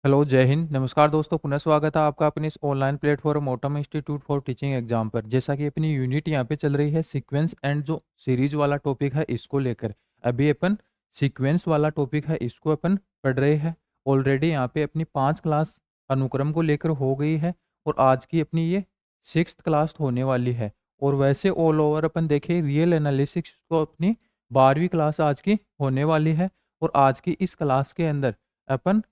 Hello, जय हिंद। नमस्कार दोस्तों, पुनः स्वागत है आपका अपने इस online platform autumn institute for teaching exam पर। जैसा कि अपनी यूनिट यहाँ पे चल रही है सीक्वेंस एंड जो सीरीज वाला टॉपिक है इसको लेकर। अभी अपन सीक्वेंस वाला टॉपिक है इसको अपन पढ़ रहे हैं। ऑलरेडी यहाँ पे अपनी 5 क्लास अनुक्रम को लेकर हो गई है और आज की अपनी ये 6th क्लास होने वाली है। और वैसे ऑल ओवर अपन देखें रियल एनालिसिस को अपनी 12वीं क्लास आज की होने वाली है। और आज की इस क्लास के अंदर अपन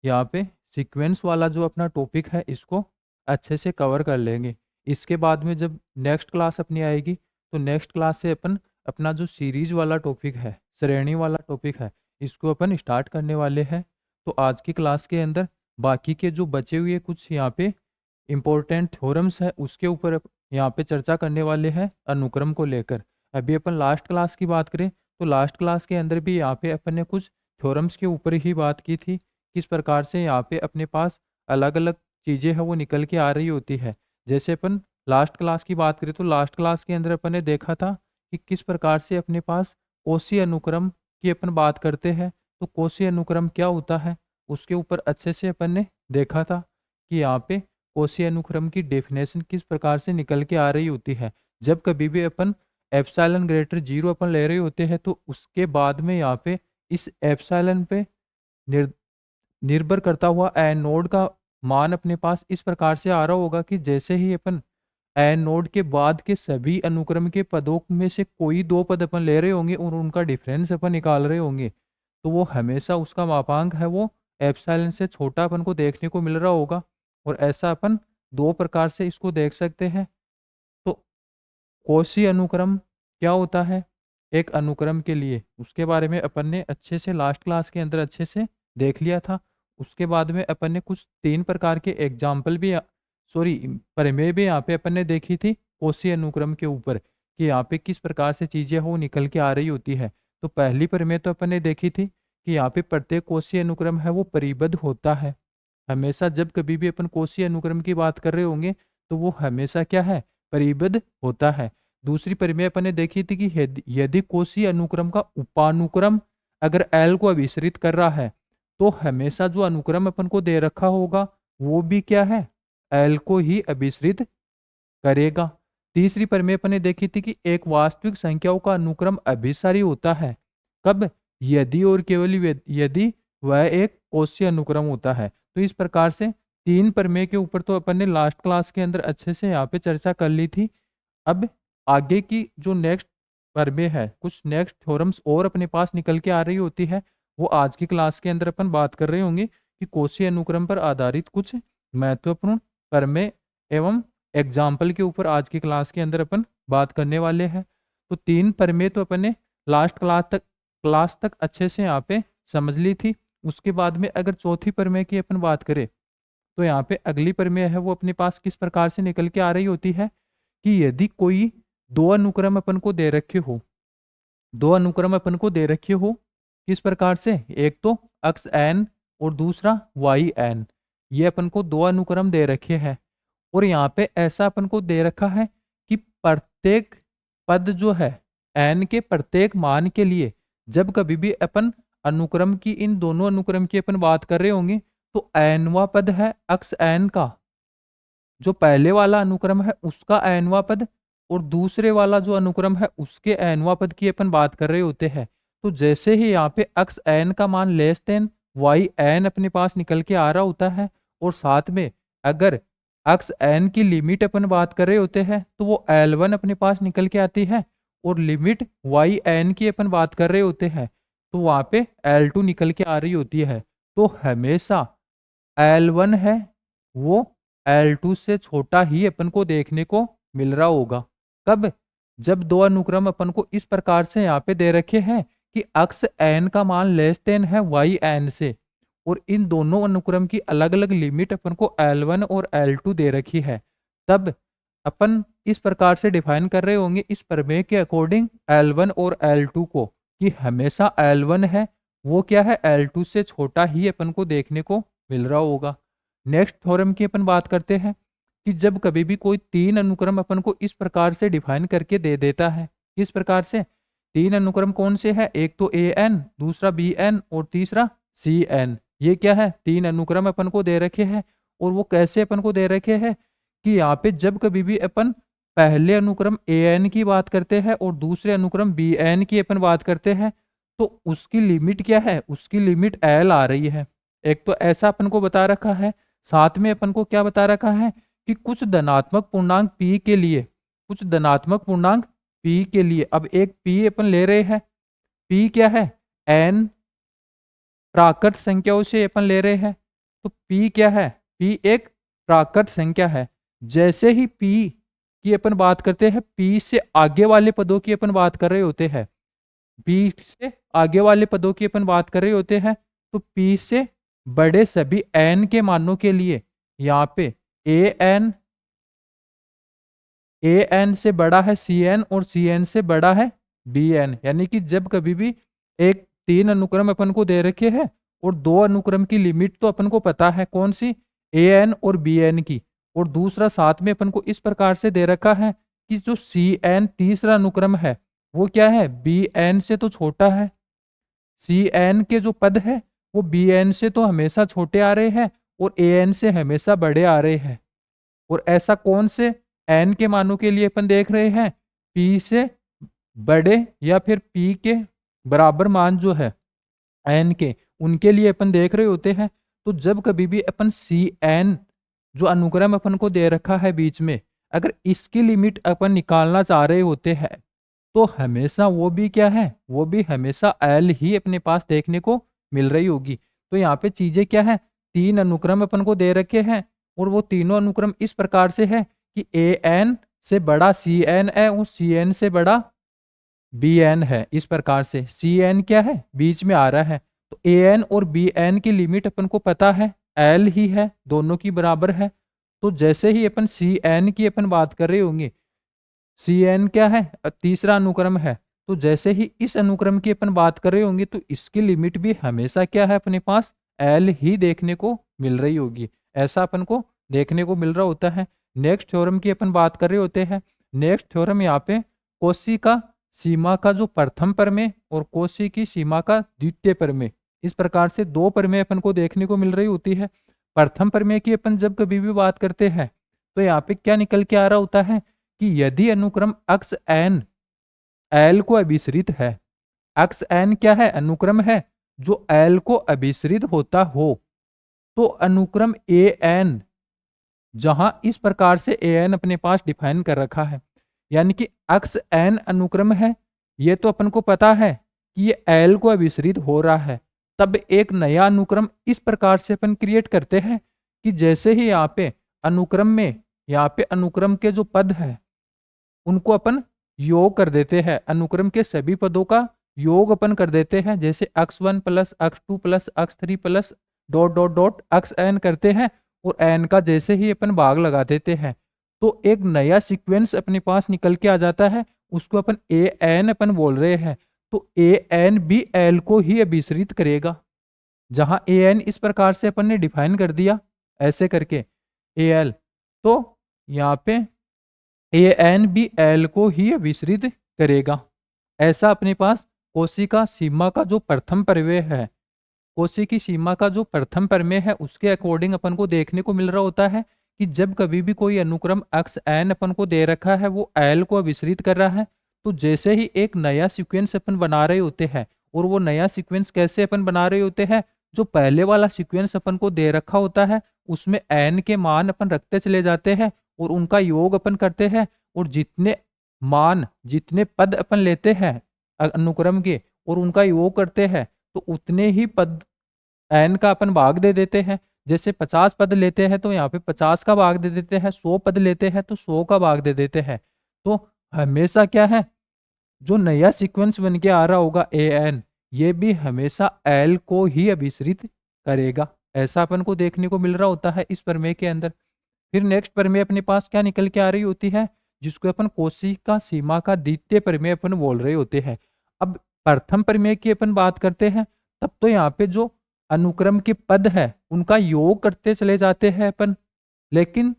यहाँ पे सीक्वेंस वाला जो अपना टॉपिक है इसको अच्छे से कवर कर लेंगे। इसके बाद में जब नेक्स्ट क्लास अपनी आएगी तो नेक्स्ट क्लास से अपन अपना जो सीरीज वाला टॉपिक है, श्रेणी वाला टॉपिक है, इसको अपन स्टार्ट करने वाले हैं। तो आज की क्लास के अंदर बाकी के जो बचे हुए कुछ यहाँ पे इम्पोर्टेंट थ्योरम्स है उसके ऊपर यहाँ पे चर्चा करने वाले हैं अनुक्रम को लेकर। अभी अपन लास्ट क्लास की बात करें तो लास्ट क्लास के अंदर भी यहाँ पे अपन ने कुछ थ्योरम्स के ऊपर ही बात की थी। किस प्रकार से यहाँ पे अपने पास अलग अलग चीज़ें हैं वो निकल के आ रही होती है। जैसे अपन लास्ट क्लास की बात करें तो लास्ट क्लास के अंदर अपन ने देखा था कि किस प्रकार से अपने पास कोशी अनुक्रम की अपन बात करते हैं। तो कोशी अनुक्रम क्या होता है उसके ऊपर अच्छे से अपन ने देखा था कि यहाँ पे कोशी अनुक्रम की डेफिनेशन किस प्रकार से निकल के आ रही होती है। जब कभी भी अपन एप्सिलॉन ग्रेटर 0 अपन ले रहे होते हैं तो उसके बाद में यहाँ पे इस एप्सिलॉन पे निर्भर करता हुआ एनोड का मान अपने पास इस प्रकार से आ रहा होगा कि जैसे ही अपन एनोड के बाद के सभी अनुक्रम के पदों में से कोई दो पद अपन ले रहे होंगे और उनका डिफरेंस अपन निकाल रहे होंगे तो वो हमेशा उसका मापांक है वो एप्सिलॉन से छोटा अपन को देखने को मिल रहा होगा। और ऐसा अपन दो प्रकार से इसको देख सकते हैं। तो कोशी अनुक्रम क्या होता है एक अनुक्रम के लिए, उसके बारे में अपन ने अच्छे से लास्ट क्लास के अंदर अच्छे से देख लिया था। उसके बाद में अपन ने कुछ 3 प्रकार के एग्जाम्पल भी सॉरी प्रमेय भी यहाँ पे अपन ने देखी थी कोशी अनुक्रम के ऊपर कि यहाँ पे किस प्रकार से चीज़ें हो निकल के आ रही होती है। तो पहली प्रमेय तो अपन ने देखी थी कि यहाँ पे प्रत्येक कोशी अनुक्रम है वो परिबद्ध होता है। हमेशा जब कभी भी अपन कोशी अनुक्रम की बात कर रहे होंगे तो वो हमेशा क्या है, परिबद्ध होता है। दूसरी परिमेय अपन ने देखी थी कि यदि कोशी अनुक्रम का उपानुक्रम अगर एल को अभिसरित कर रहा है तो हमेशा जो अनुक्रम अपन को दे रखा होगा वो भी क्या है, एल को ही अभिसरित करेगा। तीसरी परिमेय अपन ने देखी थी कि एक वास्तविक संख्याओं का अनुक्रम अभिसारी होता है कब, यदि और केवल यदि वह एक कोशी अनुक्रम होता है। तो इस प्रकार से 3 प्रमेय के ऊपर तो अपन ने लास्ट क्लास के अंदर अच्छे से यहाँ पे चर्चा कर ली थी। अब आगे की जो नेक्स्ट प्रमेय है, कुछ नेक्स्ट थ्योरम्स और अपने पास निकल के आ रही होती है, वो आज की क्लास के अंदर अपन बात कर रहे होंगे कि कोशी अनुक्रम पर आधारित कुछ महत्वपूर्ण प्रमेय एवं एग्जाम्पल के ऊपर आज की क्लास के अंदर अपन बात करने वाले हैं। तो 3 प्रमेय तो अपन ने लास्ट क्लास तक अच्छे से यहाँ पे समझ ली थी। उसके बाद में अगर चौथी प्रमेय की अपन बात करें तो यहाँ पे अगली प्रमेय है वो अपने पास किस प्रकार से निकल के आ रही होती है कि यदि कोई दो अनुक्रम अपन को दे रखे हो, दो अनुक्रम अपन को दे रखे हो किस प्रकार से, एक तो अक्स एन और दूसरा वाई एन, ये अपन को दो अनुक्रम दे रखे हैं। और यहाँ पे ऐसा अपन को दे रखा है कि प्रत्येक पद जो है एन के प्रत्येक मान के लिए जब कभी भी अपन अनुक्रम की इन दोनों अनुक्रम की अपन बात कर रहे होंगे तो एनवा पद है अक्स एन का, जो पहले वाला अनुक्रम है उसका एनवा पद और दूसरे वाला जो अनुक्रम है उसके एनवा पद की अपन बात कर रहे होते हैं। तो जैसे ही यहाँ पे एक्स एन का मान लेस देन वाई एन अपने पास निकल के आ रहा होता है और साथ में अगर एक्स एन की लिमिट अपन बात कर रहे होते हैं तो वो L1 अपने पास निकल के आती है और लिमिट वाई एन की अपन बात कर रहे होते हैं तो वहाँ पे L2 निकल के आ रही होती है। तो हमेशा L1 है वो L2 से छोटा ही अपन को देखने को मिल रहा होगा। कब, जब दो अनुक्रम अपन को इस प्रकार से यहाँ पे दे रखे हैं कि अक्स एन का मान लेस देन है वाई एन से और इन दोनों अनुक्रम की अलग अलग लिमिट अपन को L1 और L2 दे रखी है, तब अपन इस प्रकार से डिफाइन कर रहे होंगे इस प्रमेय के अकॉर्डिंग L1 और L2 को कि हमेशा L1 है वो क्या है, L2 से छोटा ही अपन को देखने को मिल रहा होगा। नेक्स्ट थ्योरम की अपन बात करते हैं कि जब कभी भी कोई 3 अनुक्रम अपन को इस प्रकार से डिफाइन करके दे देता है, किस प्रकार से, 3 अनुक्रम कौन से है, एक तो ए एन, दूसरा बी एन और तीसरा सी एन, ये क्या है, 3 अनुक्रम अपन को दे रखे हैं। और वो कैसे अपन को दे रखे हैं कि यहाँ पे जब कभी भी अपन पहले अनुक्रम ए एन की बात करते हैं और दूसरे अनुक्रम बी एन की अपन बात करते हैं, तो उसकी लिमिट क्या है, उसकी लिमिट एल आ रही है। एक तो ऐसा अपन को बता रखा है, साथ में अपन को क्या बता रखा है कि कुछ धनात्मक पूर्णांक पी के लिए, कुछ धनात्मक पूर्णांक पी के लिए, अब एक पी अपन ले रहे हैं, पी क्या है, एन प्राकृत संख्याओं से अपन ले रहे हैं। तो P क्या है, P एक प्राकृत संख्या है। जैसे ही P की अपन बात करते हैं, P से आगे वाले पदों की अपन बात कर रहे होते हैं, P से आगे वाले पदों की अपन बात कर रहे होते हैं, तो P से बड़े सभी n के मानों के लिए यहाँ पे ए एन से बड़ा है सी एन और सी एन से बड़ा है बी एन। यानी कि जब कभी भी एक 3 अनुक्रम अपन को दे रखे हैं और 2 अनुक्रम की लिमिट तो अपन को पता है कौन सी, ए एन और बी एन की, और दूसरा साथ में अपन को इस प्रकार से दे रखा है कि जो सी एन तीसरा अनुक्रम है वो क्या है, बी एन से तो छोटा है। सी एन के जो पद है वो बी एन से तो हमेशा छोटे आ रहे हैं और ए एन से हमेशा बड़े आ रहे हैं। और ऐसा कौन से एन के मानों के लिए अपन देख रहे हैं, पी से बड़े या फिर पी के बराबर मान जो है एन के, उनके लिए अपन देख रहे होते हैं। तो जब कभी भी अपन सी एन जो अनुक्रम अपन को दे रखा है बीच में, अगर इसकी लिमिट अपन निकालना चाह रहे होते हैं, तो हमेशा वो भी क्या है, वो भी हमेशा एल ही अपने पास देखने को मिल रही होगी। तो यहाँ पे चीजें क्या है, 3 अनुक्रम अपन को दे रखे हैं और वो तीनों अनुक्रम इस प्रकार से है कि ए एन से बड़ा सी एन है और सी एन से बड़ा बी एन है। इस प्रकार से सी एन क्या है, बीच में आ रहा है। तो ए एन और बी एन की लिमिट अपन को पता है एल ही है, दोनों की बराबर है। तो जैसे ही अपन सी एन की अपन बात कर रहे होंगे, सी एन क्या है, तीसरा अनुक्रम है, तो जैसे ही इस अनुक्रम की अपन बात कर रहे होंगे तो इसकी लिमिट भी हमेशा क्या है, अपने पास एल ही देखने को मिल रही होगी। ऐसा अपन को देखने को मिल रहा होता है। नेक्स्ट थ्योरम की अपन बात कर रहे होते हैं। नेक्स्ट थ्योरम यहाँ पे कोशी का सीमा का जो प्रथम प्रमेय और कोशी की सीमा का द्वितीय प्रमेय, इस प्रकार से 2 प्रमेय अपन को देखने को मिल रही होती है। प्रथम प्रमेय की अपन जब कभी भी बात करते हैं तो यहाँ पे क्या निकल के आ रहा होता है कि यदि अनुक्रम अक्ष एन एल को अभिसरित है, अक्ष एन क्या है, अनुक्रम है जो एल को अभिसरित होता हो, तो अनुक्रम ए एन, जहां इस प्रकार से ए एन अपने पास डिफाइन कर रखा है, यानी कि अक्ष एन अनुक्रम है, ये तो अपन को पता है कि ये एल को अभिसरित हो रहा है। तब एक नया अनुक्रम इस प्रकार से अपन क्रिएट करते हैं कि जैसे ही यहाँ पे अनुक्रम में, यहाँ पे अनुक्रम के जो पद है उनको अपन योग कर देते हैं, अनुक्रम के सभी पदों का योग अपन कर देते हैं। जैसे x1 plus x2 plus x3 plus dot dot dot x n करते हैं और एन का जैसे ही अपन भाग लगा देते हैं तो एक नया सीक्वेंस अपने पास निकल के आ जाता है, उसको अपन ए एन अपन बोल रहे हैं। तो ए एन भी एल को ही अभिसरित करेगा। जहां ए एन इस प्रकार से अपन ने डिफाइन कर दिया ऐसे करके ए एल, तो यहाँ पे ए एन भी एल को ही अभिसरित करेगा। ऐसा अपने पास कोशी का सीमा का जो प्रथम प्रमेय है, कोशी की सीमा का जो प्रथम प्रमेय है उसके अकॉर्डिंग अपन को देखने को मिल रहा होता है कि जब कभी भी कोई अनुक्रम एक्स एन अपन को दे रखा है वो एल को अभिसरित कर रहा है, तो जैसे ही एक नया सीक्वेंस अपन बना रहे होते हैं, और वो नया सीक्वेंस कैसे अपन बना रहे होते हैं, जो पहले वाला सीक्वेंस अपन को दे रखा होता है उसमें एन के मान अपन रखते चले जाते हैं और उनका योग अपन करते हैं, और जितने मान, जितने पद अपन लेते हैं अनुक्रम के और उनका योग करते हैं, तो उतने ही पद एन का अपन भाग दे देते हैं। जैसे 50 पद लेते हैं तो यहाँ पे 50 का भाग दे देते हैं, 100 पद लेते हैं तो 100 का भाग दे देते हैं। तो हमेशा क्या है, जो नया सीक्वेंस बन के आ रहा होगा ए एन, ये भी हमेशा एल को ही अभिसरित करेगा। ऐसा अपन को देखने को मिल रहा होता है इस प्रमेय के अंदर। फिर नेक्स्ट प्रमेय अपने पास क्या निकल के आ रही होती है, जिसको अपन कोशी का सीमा का द्वितीय प्रमेय अपन बोल रहे होते हैं। अब प्रथम प्रमेय की अपन बात करते हैं तब तो यहाँ पे जो अनुक्रम के पद है उनका योग करते चले जाते हैं अपन, लेकिन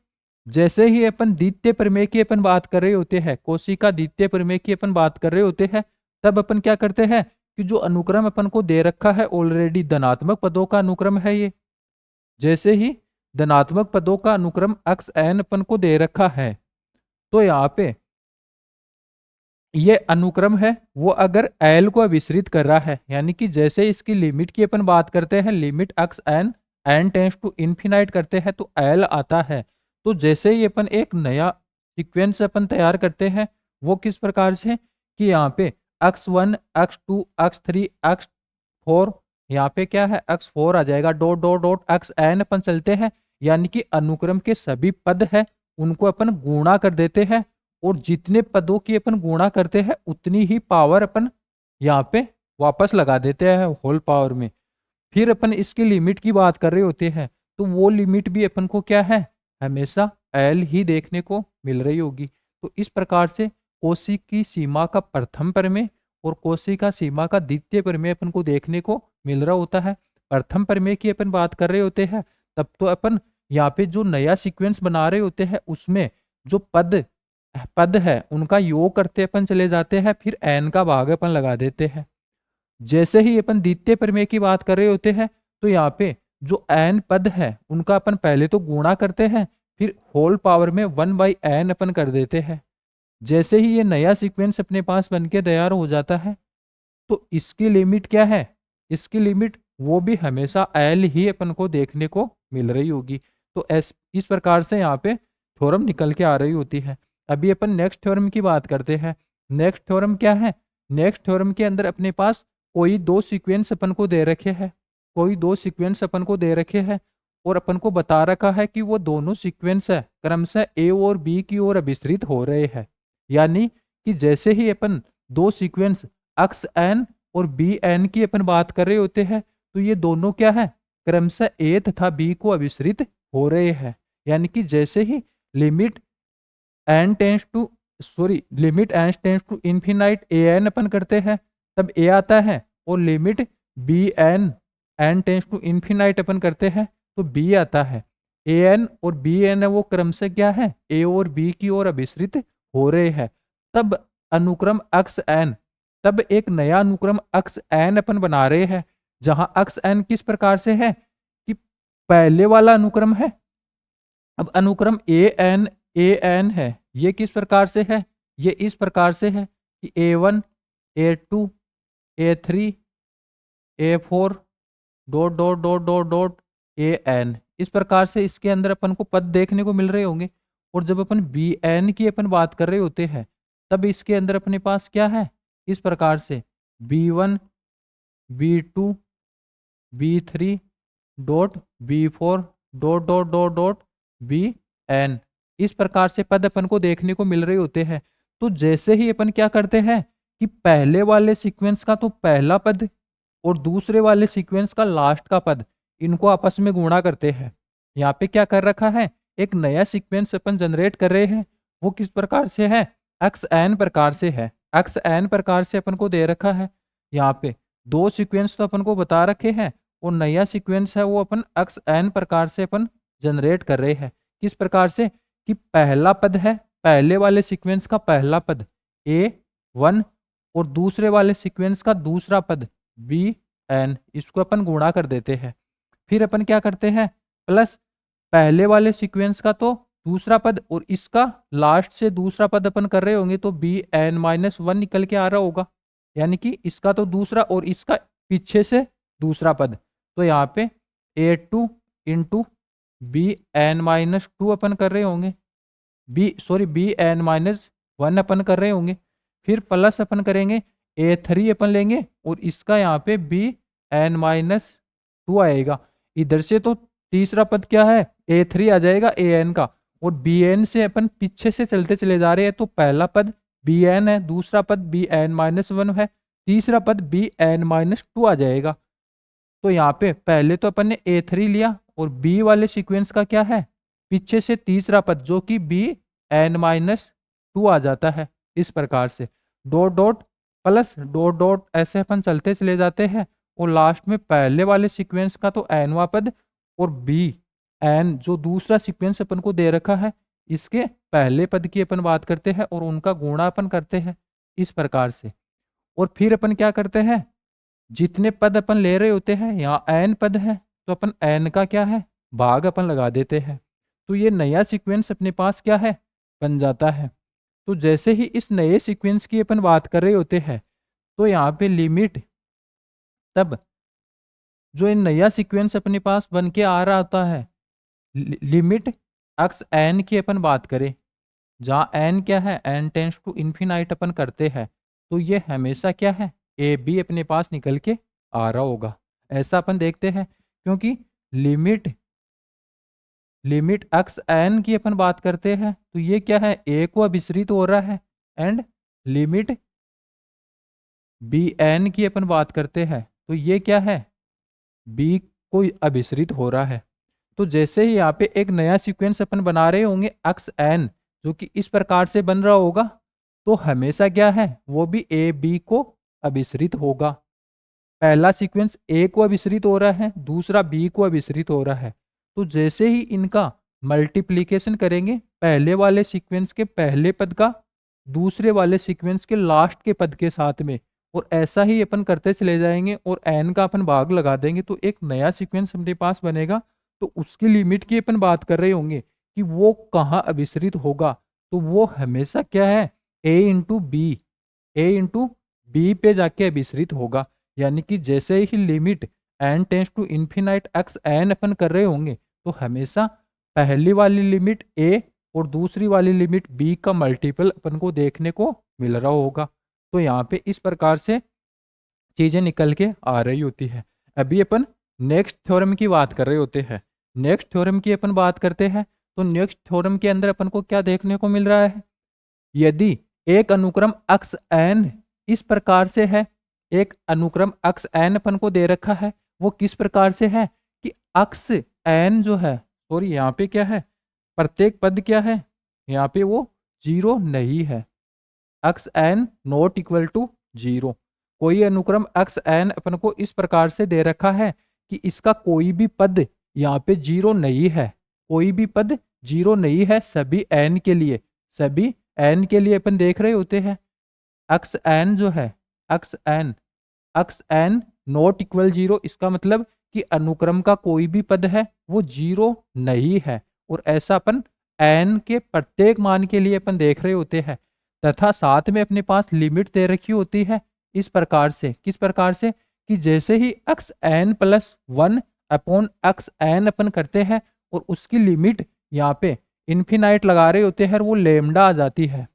जैसे ही अपन द्वितीय प्रमेय की अपन बात कर रहे होते हैं, कोशी का द्वितीय प्रमेय की अपन बात कर रहे होते हैं, तब अपन क्या करते हैं कि जो अनुक्रम अपन को दे रखा है ऑलरेडी धनात्मक पदों का अनुक्रम है ये। जैसे ही धनात्मक पदों का अनुक्रम एक्स एन अपन को दे रखा है, तो यहाँ पे ये अनुक्रम है वो अगर एल को विस्तृत कर रहा है, यानी कि जैसे इसकी लिमिट की अपन बात करते हैं, limit x n n tends to infinite करते हैं तो एल आता है। तो जैसे ही अपन एक नया सीक्वेंस अपन तैयार करते हैं, वो किस प्रकार से कि यहाँ पे x1 x2 x3 x4, यहाँ पे क्या है x4 आ जाएगा, dot dot dot x n अपन चलते हैं, यानी कि अनुक्रम के सभी पद है उनको अपन गुणा कर देते हैं, और जितने पदों की अपन गुणा करते हैं उतनी ही पावर अपन यहाँ पे वापस लगा देते हैं होल पावर में। फिर अपन इसकी लिमिट की बात कर रहे होते हैं, तो वो लिमिट भी अपन को क्या है, हमेशा एल ही देखने को मिल रही होगी। तो इस प्रकार से कोशी की सीमा का प्रथम प्रमेय और कोशी का सीमा का द्वितीय प्रमेय अपन को देखने को मिल रहा होता है। प्रथम प्रमेय की अपन बात कर रहे होते हैं, तब तो अपन यहाँ पे जो नया सीक्वेंस बना रहे होते हैं उसमें जो पद पद है उनका योग करते अपन चले जाते हैं, फिर एन का भाग अपन लगा देते हैं। जैसे ही अपन द्वितीय प्रमेय की बात कर रहे होते हैं, तो यहाँ पे जो एन पद है उनका अपन पहले तो गुणा करते हैं, फिर होल पावर में 1/n अपन कर देते हैं। जैसे ही ये नया सीक्वेंस अपने पास बन के तैयार हो जाता है, तो इसकी लिमिट क्या है, इसकी लिमिट वो भी हमेशा एल ही अपन को देखने को मिल रही होगी। तो इस प्रकार से यहाँ पे थ्योरम निकल के आ रही होती है। अभी अपन नेक्स्ट थ्योरम की बात करते हैं। नेक्स्ट थ्योरम क्या है, नेक्स्ट थ्योरम के अंदर अपने पास कोई दो सीक्वेंस अपन को दे रखे हैं, कोई दो सीक्वेंस अपन को दे रखे हैं, और अपन को बता रखा है कि वो दोनों सीक्वेंस है क्रमशः ए और बी की ओर अभिसरित हो रहे हैं। यानी कि जैसे ही अपन दो सीक्वेंस एक्स एन और बी एन की अपन बात कर रहे होते हैं, तो ये दोनों क्या है, क्रमशः ए तथा बी को अभिसरित हो रहे हैं। यानी कि जैसे ही limit n tends to limit n tends to infinite a n अपन करते हैं तब ए आता है, और limit b n n tends to infinite अपन करते हैं तो बी आता है। ए एन और बी एन है वो क्रमशः क्या है, ए और बी की ओर अभिसरित हो रहे हैं। तब अनुक्रम एक्स एन, तब एक नया अनुक्रम एक्स एन अपन बना रहे हैं, जहां एक्स एन किस प्रकार से है कि पहले वाला अनुक्रम है। अब अनुक्रम ए एन है, ये किस प्रकार से है, ये इस प्रकार से है कि A1 A2 A3 A4 dot dot dot dot dot AN, इस प्रकार से इसके अंदर अपन को पद देखने को मिल रहे होंगे। और जब अपन BN की अपन बात कर रहे होते हैं, तब इसके अंदर अपने पास क्या है, इस प्रकार से B1 B2 B3 dot B4 dot dot dot dot BN, इस प्रकार से पद अपन को देखने को मिल रहे होते हैं। तो जैसे ही अपन क्या करते हैं कि पहले वाले सीक्वेंस का तो पहला पद और दूसरे वाले सीक्वेंस का लास्ट का पद, इनको आपस में गुणा करते हैं। यहाँ पे क्या कर रखा है, एक नया सीक्वेंस अपन जनरेट कर रहे हैं, वो किस प्रकार से है, एक्स एन प्रकार से है। एक्स एन प्रकार से अपन को दे रखा है। यहाँ पे दो सीक्वेंस तो अपन को बता रखे हैं, और नया सीक्वेंस है वो अपन एक्स एन प्रकार से अपन जनरेट कर रहे हैं। किस प्रकार से कि पहला पद है, पहले वाले सीक्वेंस का पहला पद A1 और दूसरे वाले सीक्वेंस का दूसरा पद BN, इसको अपन गुणा कर देते हैं। फिर अपन क्या करते हैं, प्लस पहले वाले सीक्वेंस का तो दूसरा पद और इसका लास्ट से दूसरा पद अपन कर रहे होंगे, तो BN-1 निकल के आ रहा होगा, यानी कि इसका तो दूसरा और इसका पीछे से दूसरा पद। तो यहाँ पे A2 इंटू BN-2 अपन कर रहे होंगे, BN-1 अपन कर रहे होंगे। फिर प्लस अपन करेंगे A3 अपन लेंगे, और इसका यहाँ पे BN-2 आएगा। इधर से तो तीसरा पद क्या है, A3 आ जाएगा AN का, और BN से अपन पीछे से चलते चले जा रहे हैं, तो पहला पद BN है, दूसरा पद BN-1 है, तीसरा पद BN-2 आ जाएगा। तो यहाँ पे पहले तो अपन ने A3 लिया, और B वाले सीक्वेंस का क्या है, पीछे से तीसरा पद जो कि BN-2 आ जाता है। इस प्रकार से dot dot plus dot dot ऐसे अपन चलते चले जाते हैं, और लास्ट में पहले वाले सीक्वेंस का तो एनवा पद और BN जो दूसरा सीक्वेंस अपन को दे रखा है, इसके पहले पद की अपन बात करते हैं और उनका गुणा अपन करते हैं इस प्रकार से। और फिर अपन क्या करते हैं, जितने पद अपन ले रहे होते हैं, यहाँ n पद है तो अपन n का क्या है भाग अपन लगा देते हैं, तो ये नया सीक्वेंस अपने पास क्या है बन जाता है। तो जैसे ही इस नए सीक्वेंस की अपन बात कर रहे होते हैं, तो यहाँ पे लिमिट, तब जो ये नया सीक्वेंस अपने पास बन के आ रहा होता है, लिमिट एक्स एन की अपन बात करें, जहाँ एन क्या है, एन टेंस टू इन्फिनाइट अपन करते हैं, तो ये हमेशा क्या है ए बी अपने पास निकल के आ रहा होगा। ऐसा अपन देखते हैं क्योंकि लिमिट लिमिट एक्स एन की अपन बात करते हैं तो ये क्या है ए को अभिसरित हो रहा है, एंड लिमिट बी एन की अपन बात करते हैं तो ये क्या है बी को अभिसरित हो रहा है। तो जैसे ही यहाँ पे एक नया सीक्वेंस अपन बना रहे होंगे एक्स एन, जो कि इस प्रकार से बन रहा होगा, तो हमेशा क्या है वो भी ए बी को अभिसरित होगा। पहला सीक्वेंस ए को अभिसरित हो रहा है, दूसरा बी को अभिसरित हो रहा है, तो जैसे ही इनका मल्टीप्लीकेशन करेंगे पहले वाले सीक्वेंस के पहले पद का दूसरे वाले सीक्वेंस के लास्ट के पद के साथ में, और ऐसा ही अपन करते चले जाएंगे और एन का अपन भाग लगा देंगे तो एक नया सीक्वेंस अपने पास बनेगा। तो उसकी लिमिट की अपन बात कर रहे होंगे कि वो कहाँ अभिसरित होगा, तो वो हमेशा क्या है ए इंटू बी पे जाके अभिसरित होगा। यानी कि जैसे ही limit n tends to infinite x n अपन कर रहे होंगे तो हमेशा पहली वाली लिमिट ए और दूसरी वाली लिमिट बी का मल्टीपल अपन को देखने को मिल रहा होगा। तो यहाँ पे इस प्रकार से चीजें निकल के आ रही होती है। अभी अपन नेक्स्ट थ्योरम की बात कर रहे होते हैं। नेक्स्ट थ्योरम की अपन बात करते हैं तो नेक्स्ट थ्योरम के अंदर अपन को क्या देखने को मिल रहा है, यदि एक अनुक्रम अक्स एन इस प्रकार से है, एक अनुक्रम अक्स एन अपन को दे रखा है, वो किस प्रकार से है कि अक्स एन जो है, सॉरी यहाँ पे क्या है प्रत्येक पद क्या है यहाँ पे वो जीरो नहीं है, x n not equal to zero. कोई अनुक्रम अक्स एन अपन को इस प्रकार से दे रखा है कि इसका कोई भी पद यहाँ पे जीरो नहीं है, कोई भी पद जीरो नहीं है सभी एन के लिए, सभी एन के लिए अपन देख रहे होते हैं अक्स एन जो है x n not equal zero, इसका मतलब कि अनुक्रम का कोई भी पद है वो जीरो नहीं है, और ऐसा अपन एन के प्रत्येक मान के लिए अपन देख रहे होते हैं। तथा साथ में अपने पास लिमिट दे रखी होती है इस प्रकार से, किस प्रकार से कि जैसे ही x n plus one upon x n अपन करते हैं और उसकी लिमिट यहाँ पे इन्फिनाइट लगा रहे होते हैं, वो लेमडा आ जाती है,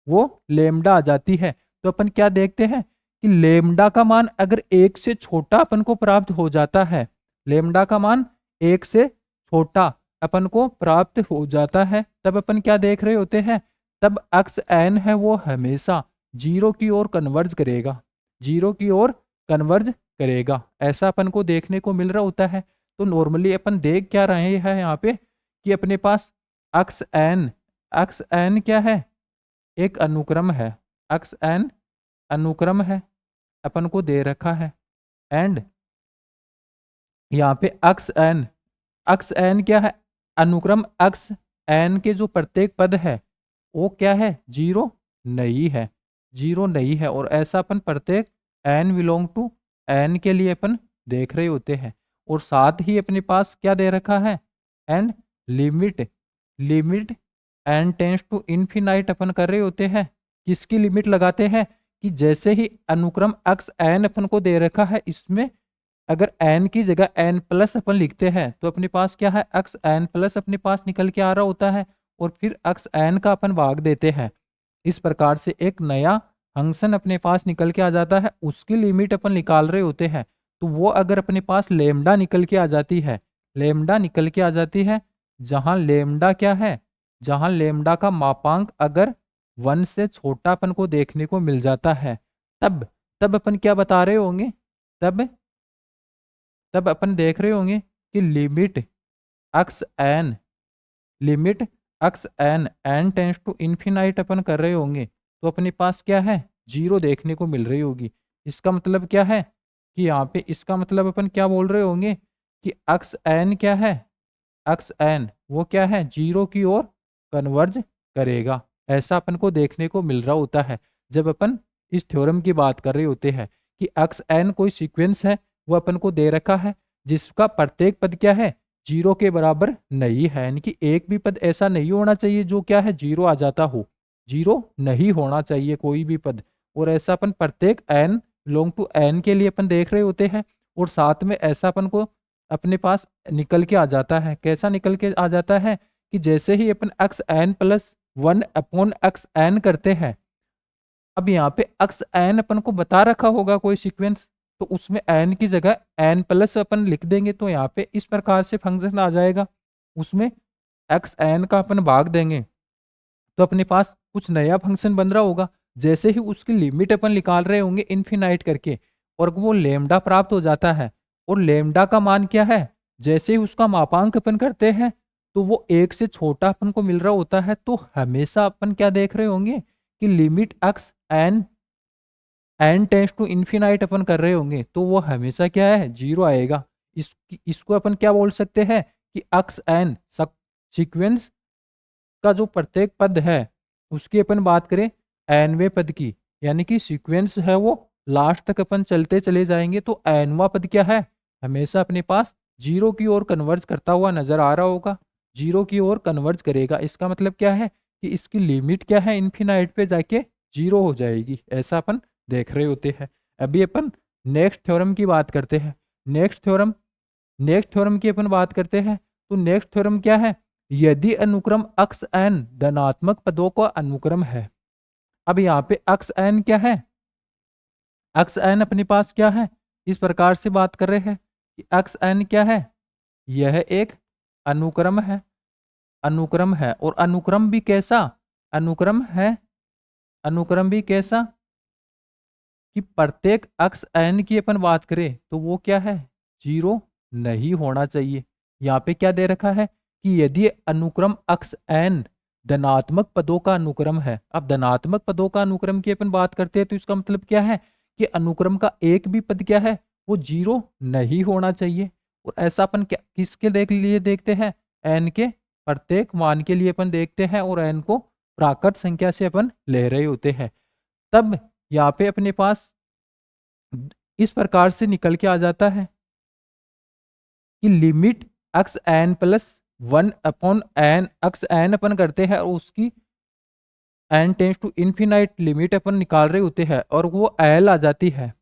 वो लेमडा आ जाती है। तो अपन क्या देखते हैं कि लेमडा का मान अगर एक से छोटा अपन को प्राप्त हो जाता है, लेमडा का मान एक से छोटा अपन को प्राप्त हो जाता है, तब अपन क्या देख रहे होते हैं, तब एक्स एन है वो हमेशा जीरो की ओर कन्वर्ज करेगा, जीरो की ओर कन्वर्ज करेगा। ऐसा अपन को देखने को मिल रहा होता है। तो नॉर्मली अपन देख क्या रहे हैं यहाँ पे कि अपने पास एक्स एन क्या है एक अनुक्रम है, एक्स एन अनुक्रम है अपन को दे रखा है, एंड यहाँ पे एक्स एन क्या है अनुक्रम एक्स एन के जो प्रत्येक पद है वो क्या है जीरो नहीं है, जीरो नहीं है, और ऐसा अपन प्रत्येक एन बिलोंग टू एन के लिए अपन देख रहे होते हैं। और साथ ही अपने पास क्या दे रखा है and limit n tends to infinite अपन कर रहे होते हैं, किसकी लिमिट लगाते हैं कि जैसे ही अनुक्रम एक्स एन अपन को दे रखा है, इसमें अगर एन की जगह एन प्लस अपन लिखते हैं तो अपने पास क्या है एक्स एन प्लस अपने पास निकल के आ रहा होता है, और फिर एक्स एन का अपन भाग देते हैं। इस प्रकार से एक नया फंक्शन अपने पास निकल के आ जाता है, उसकी लिमिट अपन निकाल रहे होते हैं। तो वो अगर अपने पास लेमडा निकल के आ जाती है, लेमडा निकल के आ जाती है, जहां लेमडा क्या है, जहां लेमडा का मापांक अगर वन से छोटा अपन को देखने को मिल जाता है, तब तब अपन क्या बता रहे होंगे, तब तब अपन देख रहे होंगे कि limit x n n tends to infinite अपन कर रहे होंगे, तो अपने पास क्या है जीरो देखने को मिल रही होगी। इसका मतलब क्या है कि यहाँ पे इसका मतलब अपन क्या बोल रहे होंगे कि एक्स एन क्या है, एक्स एन वो क्या है जीरो की ओर कन्वर्ज करेगा। ऐसा अपन को देखने को मिल रहा होता है जब अपन इस थ्योरम की बात कर रहे होते हैं कि एक्स एन कोई सीक्वेंस है, वो अपन को दे रखा है जिसका प्रत्येक पद क्या है, जीरो के बराबर नहीं है। यानी कि एक भी पद ऐसा नहीं होना चाहिए जो क्या है, जीरो आ जाता हो। जीरो नहीं होना चाहिए कोई भी पद। और ऐसा अपन प्रत्येक एन बिलोंग टू एन के लिए अपन देख रहे होते हैं। और साथ में ऐसा अपन को अपने पास निकल के आ जाता है। कैसा निकल के आ जाता है कि जैसे ही अपन x n plus one upon x n करते हैं, अब यहाँ पे एक्स एन अपन को बता रखा होगा कोई सीक्वेंस, तो उसमें एन की जगह एन प्लस अपन लिख देंगे, तो यहाँ पे इस प्रकार से फंक्शन आ जाएगा। उसमें एक्स एन का अपन भाग देंगे तो अपने पास कुछ नया फंक्शन बन रहा होगा। जैसे ही उसकी लिमिट अपन निकाल रहे होंगे इन्फिनाइट करके, और वो लेमडा प्राप्त हो जाता है। और लेमडा का मान क्या है, जैसे ही उसका मापांक अपन करते हैं तो वो एक से छोटा अपन को मिल रहा होता है। तो हमेशा अपन क्या देख रहे होंगे कि limit x n n tends to infinite अपन कर रहे होंगे तो वो हमेशा क्या है, जीरो आएगा। इसको अपन क्या बोल सकते हैं कि एक्स एन सीक्वेंस का जो प्रत्येक पद है उसकी अपन बात करें एनवे पद की, यानी कि सीक्वेंस है वो लास्ट तक अपन चलते चले जाएंगे तो एनवा पद क्या है, हमेशा अपने पास जीरो की ओर कन्वर्ज करता हुआ नजर आ रहा होगा। जीरो की ओर कन्वर्ज करेगा, इसका मतलब क्या है कि इसकी लिमिट क्या है, इन्फिनाइट पे जाके जीरो हो जाएगी। ऐसा अपन देख रहे होते हैं। अभी अपन नेक्स्ट थ्योरम की बात करते हैं। नेक्स्ट थ्योरम की अपन बात करते हैं तो नेक्स्ट थ्योरम क्या है, यदि अनुक्रम अक्स एन धनात्मक पदों का अनुक्रम है। अब यहाँ पे अक्स एन क्या है, अक्स एन अपने पास क्या है, इस प्रकार से बात कर रहे हैं कि अक्स एन क्या है, यह एक अनुक्रम है। अनुक्रम है और अनुक्रम भी कैसा, अनुक्रम है, अनुक्रम भी कैसा कि प्रत्येक अक्स एन की अपन बात करें तो वो क्या है, जीरो नहीं होना चाहिए। यहाँ पे क्या दे रखा है कि यदि अनुक्रम अक्स एन धनात्मक पदों का अनुक्रम है। अब धनात्मक पदों का अनुक्रम की अपन बात करते हैं तो इसका मतलब क्या है कि अनुक्रम का एक भी पद क्या है, वो जीरो नहीं होना चाहिए। और ऐसा अपन क्या किसके लिए देखते हैं, एन के प्रत्येक मान के लिए अपन देखते हैं और एन को प्राकृत संख्या से अपन ले रहे होते हैं। तब यहाँ पे अपने पास इस प्रकार से निकल के आ जाता है कि limit x n plus one upon n, x n अपन करते हैं और उसकी n tends to infinite limit अपन निकाल रहे होते हैं और वो एल आ जाती है।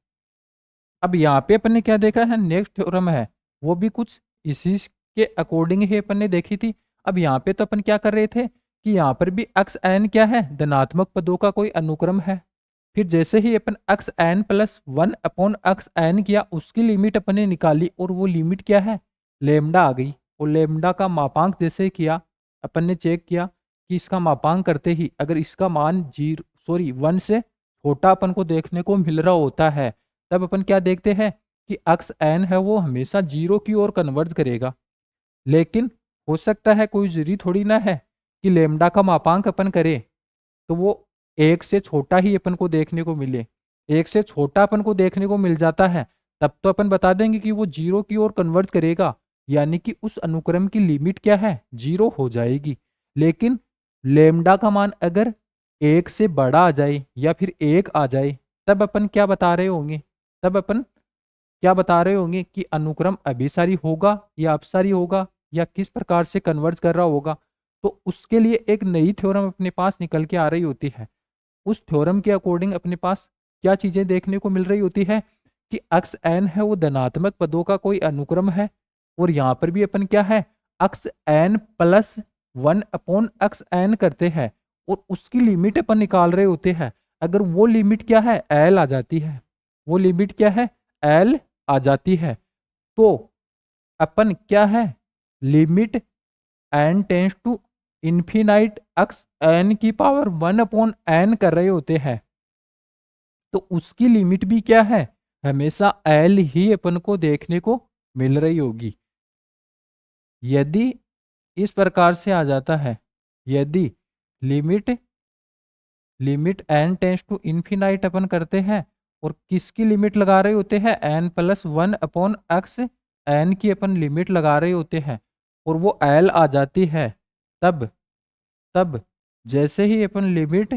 अब यहाँ पे अपन ने क्या देखा है, नेक्स्ट थ्योरम है वो भी कुछ इसी के अकॉर्डिंग ही अपन ने देखी थी। अब यहाँ पे तो अपन क्या कर रहे थे कि यहाँ पर भी एक्स एन क्या है, धनात्मक पदों का कोई अनुक्रम है। फिर जैसे ही अपन x n plus one upon x n किया उसकी लिमिट अपन ने निकाली और वो लिमिट क्या है, लेमडा आ गई। और लेमडा का मापांक जैसे ही किया अपन ने चेक किया कि इसका मापांक करते ही अगर इसका मान जीरो सॉरी वन से छोटा अपन को देखने को मिल रहा होता है, तब अपन क्या देखते हैं कि एक्स एन है वो हमेशा जीरो की ओर कन्वर्ज करेगा। लेकिन हो सकता है कोई जरूरी थोड़ी ना है कि लेमडा का मापांक अपन करें तो वो एक से छोटा ही अपन को देखने को मिले। एक से छोटा अपन को देखने को मिल जाता है तब तो अपन बता देंगे कि वो जीरो की ओर कन्वर्ज करेगा, यानी कि उस अनुक्रम की लिमिट क्या है, जीरो हो जाएगी। लेकिन लेमडा का मान अगर एक से बड़ा आ जाए या फिर एक आ जाए तब अपन क्या बता रहे होंगे, तब अपन क्या बता रहे होंगे कि अनुक्रम अभिसारी होगा या अपसारी होगा या किस प्रकार से कन्वर्ज कर रहा होगा। तो उसके लिए एक नई थ्योरम अपने पास निकल के आ रही होती है। उस थ्योरम के अकॉर्डिंग अपने पास क्या चीजें देखने को मिल रही होती है कि एक्स एन है वो धनात्मक पदों का कोई अनुक्रम है। और यहाँ पर भी अपन क्या है, x n plus one upon x n करते हैं और उसकी लिमिट अपन निकाल रहे होते हैं। अगर वो लिमिट क्या है, एल आ जाती है, वो लिमिट क्या है, एल आ जाती है, तो अपन क्या है, limit n tends to infinite x n की पावर वन अपॉन एन कर रहे होते हैं तो उसकी लिमिट भी क्या है, हमेशा एल ही अपन को देखने को मिल रही होगी। यदि इस प्रकार से आ जाता है, यदि limit limit n tends to infinite अपन करते हैं और किसकी लिमिट लगा रहे होते हैं, n plus one upon x n की अपन लिमिट लगा रहे होते हैं और वो एल आ जाती है, तब तब जैसे ही अपन लिमिट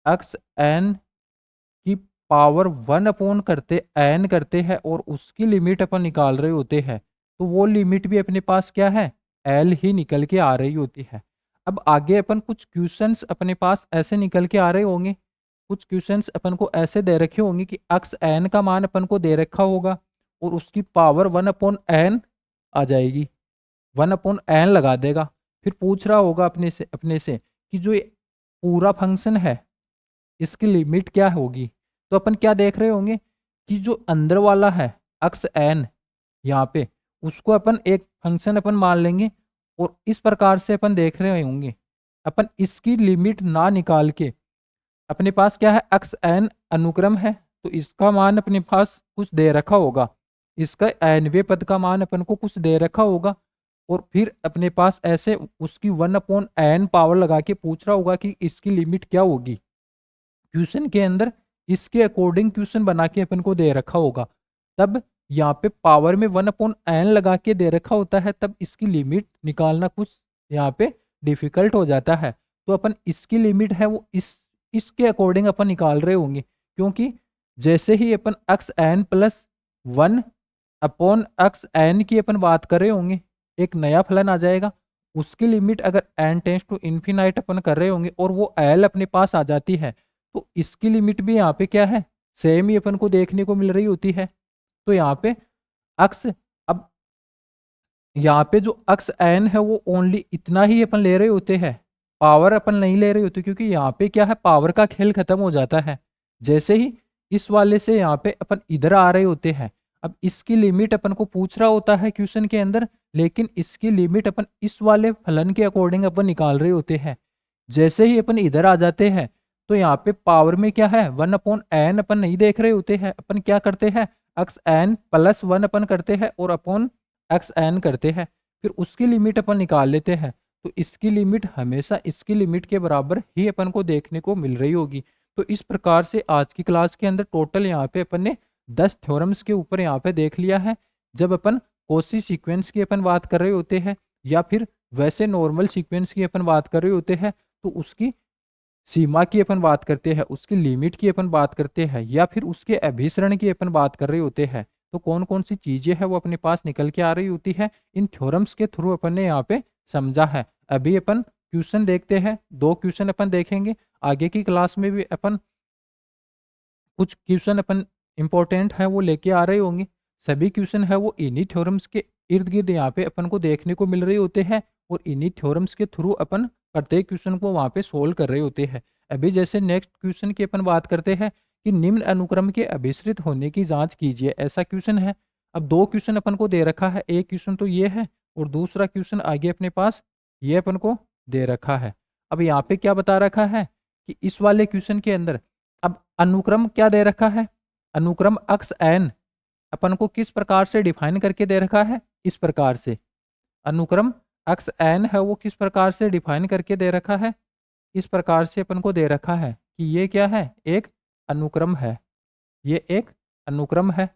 एक्स एन की पावर 1 करते n करते हैं और उसकी लिमिट अपन निकाल रहे होते हैं, तो वो लिमिट भी अपने पास क्या है, l ही निकल के आ रही होती है। अब आगे अपन कुछ क्वेश्चंस अपने पास ऐसे निकल के आ रहे होंगे, कुछ क्वेश्चंस अपन को ऐसे दे रखे होंगे कि अक्स n का मान अपन को दे रखा होगा और उसकी पावर 1/n आ जाएगी, 1/n लगा देगा। फिर पूछ रहा होगा अपने से कि जो ये पूरा फंक्शन है इसकी लिमिट क्या होगी। तो अपन क्या देख रहे होंगे कि जो अंदर वाला है अक्स n यहाँ पे, उसको अपन एक फंक्शन अपन मान लेंगे और इस प्रकार से अपन देख रहे होंगे। अपन इसकी लिमिट ना निकाल के, अपने पास क्या है, अक्स n अनुक्रम है तो इसका मान अपने पास कुछ दे रखा होगा, इसका nवें पद का मान अपन को कुछ दे रखा होगा और फिर अपने पास ऐसे उसकी 1/n पावर लगा के पूछ रहा होगा कि इसकी लिमिट क्या होगी। क्वेश्चन के अंदर इसके अकॉर्डिंग क्वेश्चन बना के अपन को दे रखा होगा, तब यहाँ पे पावर में 1/n लगा के दे रखा होता है, तब इसकी लिमिट निकालना कुछ यहाँ पे डिफिकल्ट हो जाता है। तो अपन इसकी लिमिट है वो इसके अकॉर्डिंग अपन निकाल रहे होंगे, क्योंकि जैसे ही अपन x n plus 1/x n की अपन बात कर रहे होंगे, एक नया फलन आ जाएगा, उसकी लिमिट अगर n टेंस टू इन्फिनाइट अपन कर रहे होंगे और वो l अपने पास आ जाती है, तो इसकी लिमिट भी यहाँ पे क्या है, सेम ही अपन को देखने को मिल रही होती है। तो यहाँ पे अक्स, अब यहाँ पे जो अक्स एन है वो ओनली इतना ही अपन ले रहे होते हैं, पावर अपन नहीं ले रहे होते, क्योंकि यहाँ पे क्या है, पावर का खेल खत्म हो जाता है। जैसे ही इस वाले से यहाँ पे अपन इधर आ रहे होते हैं, अब इसकी लिमिट अपन को पूछ रहा होता है क्वेश्चन के अंदर, लेकिन इसकी लिमिट अपन इस वाले फलन के अकॉर्डिंग अपन निकाल रहे होते हैं। जैसे ही अपन इधर आ जाते हैं तो यहाँ पे पावर में क्या है, 1/n अपन नहीं देख रहे होते हैं, अपन क्या करते हैं, एक्स एन प्लस 1 अपन करते हैं और अपॉन एक्स एन करते हैं, फिर उसकी लिमिट अपन निकाल लेते हैं। तो इसकी लिमिट हमेशा इसकी लिमिट के बराबर ही अपन को देखने को मिल रही होगी। तो इस प्रकार से आज की क्लास के अंदर टोटल यहाँ पे अपन ने 10 थ्योरम्स के ऊपर यहाँ पे देख लिया है। जब अपन कोसी सीक्वेंस की अपन बात कर रहे होते हैं या फिर वैसे नॉर्मल सीक्वेंस की अपन बात कर रहे होते हैं, तो उसकी सीमा की अपन बात करते हैं, उसकी लिमिट की अपन बात करते हैं, या फिर उसके अभिसरण की अपन बात कर रहे होते हैं, तो कौन कौन सी चीजें हैं वो अपने पास निकल के आ रही होती है, इन थ्योरम्स के थ्रू अपन ने यहाँ पे समझा है। अभी अपन क्वेश्चन देखते हैं, 2 क्वेश्चन अपन देखेंगे, आगे की क्लास में भी अपन कुछ क्वेश्चन अपन इंपॉर्टेंट है वो लेके आ रहे होंगे। सभी क्वेश्चन है वो इन्हीं थ्योरम्स के इर्द गिर्द यहाँ पे अपन को देखने को मिल रहे होते हैं और इन्हीं थ्योरम्स के थ्रू अपन प्रत्येक क्वेश्चन को वहाँ पे सोल्व कर रहे होते हैं। अभी जैसे नेक्स्ट क्वेश्चन की अपन बात करते हैं कि निम्न अनुक्रम के अभिसरित होने की जांच कीजिए, ऐसा क्वेश्चन है। अब 2 क्वेश्चन अपन को दे रखा है, एक क्वेश्चन तो ये है और दूसरा क्वेश्चन आगे अपने पास ये अपन को दे रखा है। अब यहाँ पे क्या बता रखा है कि इस वाले क्वेश्चन के अंदर अब अनुक्रम क्या दे रखा है, अनुक्रम अक्स एन अपन को किस प्रकार से डिफाइन करके दे रखा है, इस प्रकार से अनुक्रम अक्स एन है वो किस प्रकार से डिफाइन करके दे रखा है, इस प्रकार से अपन को दे रखा है कि ये क्या है, एक अनुक्रम है, ये एक अनुक्रम है,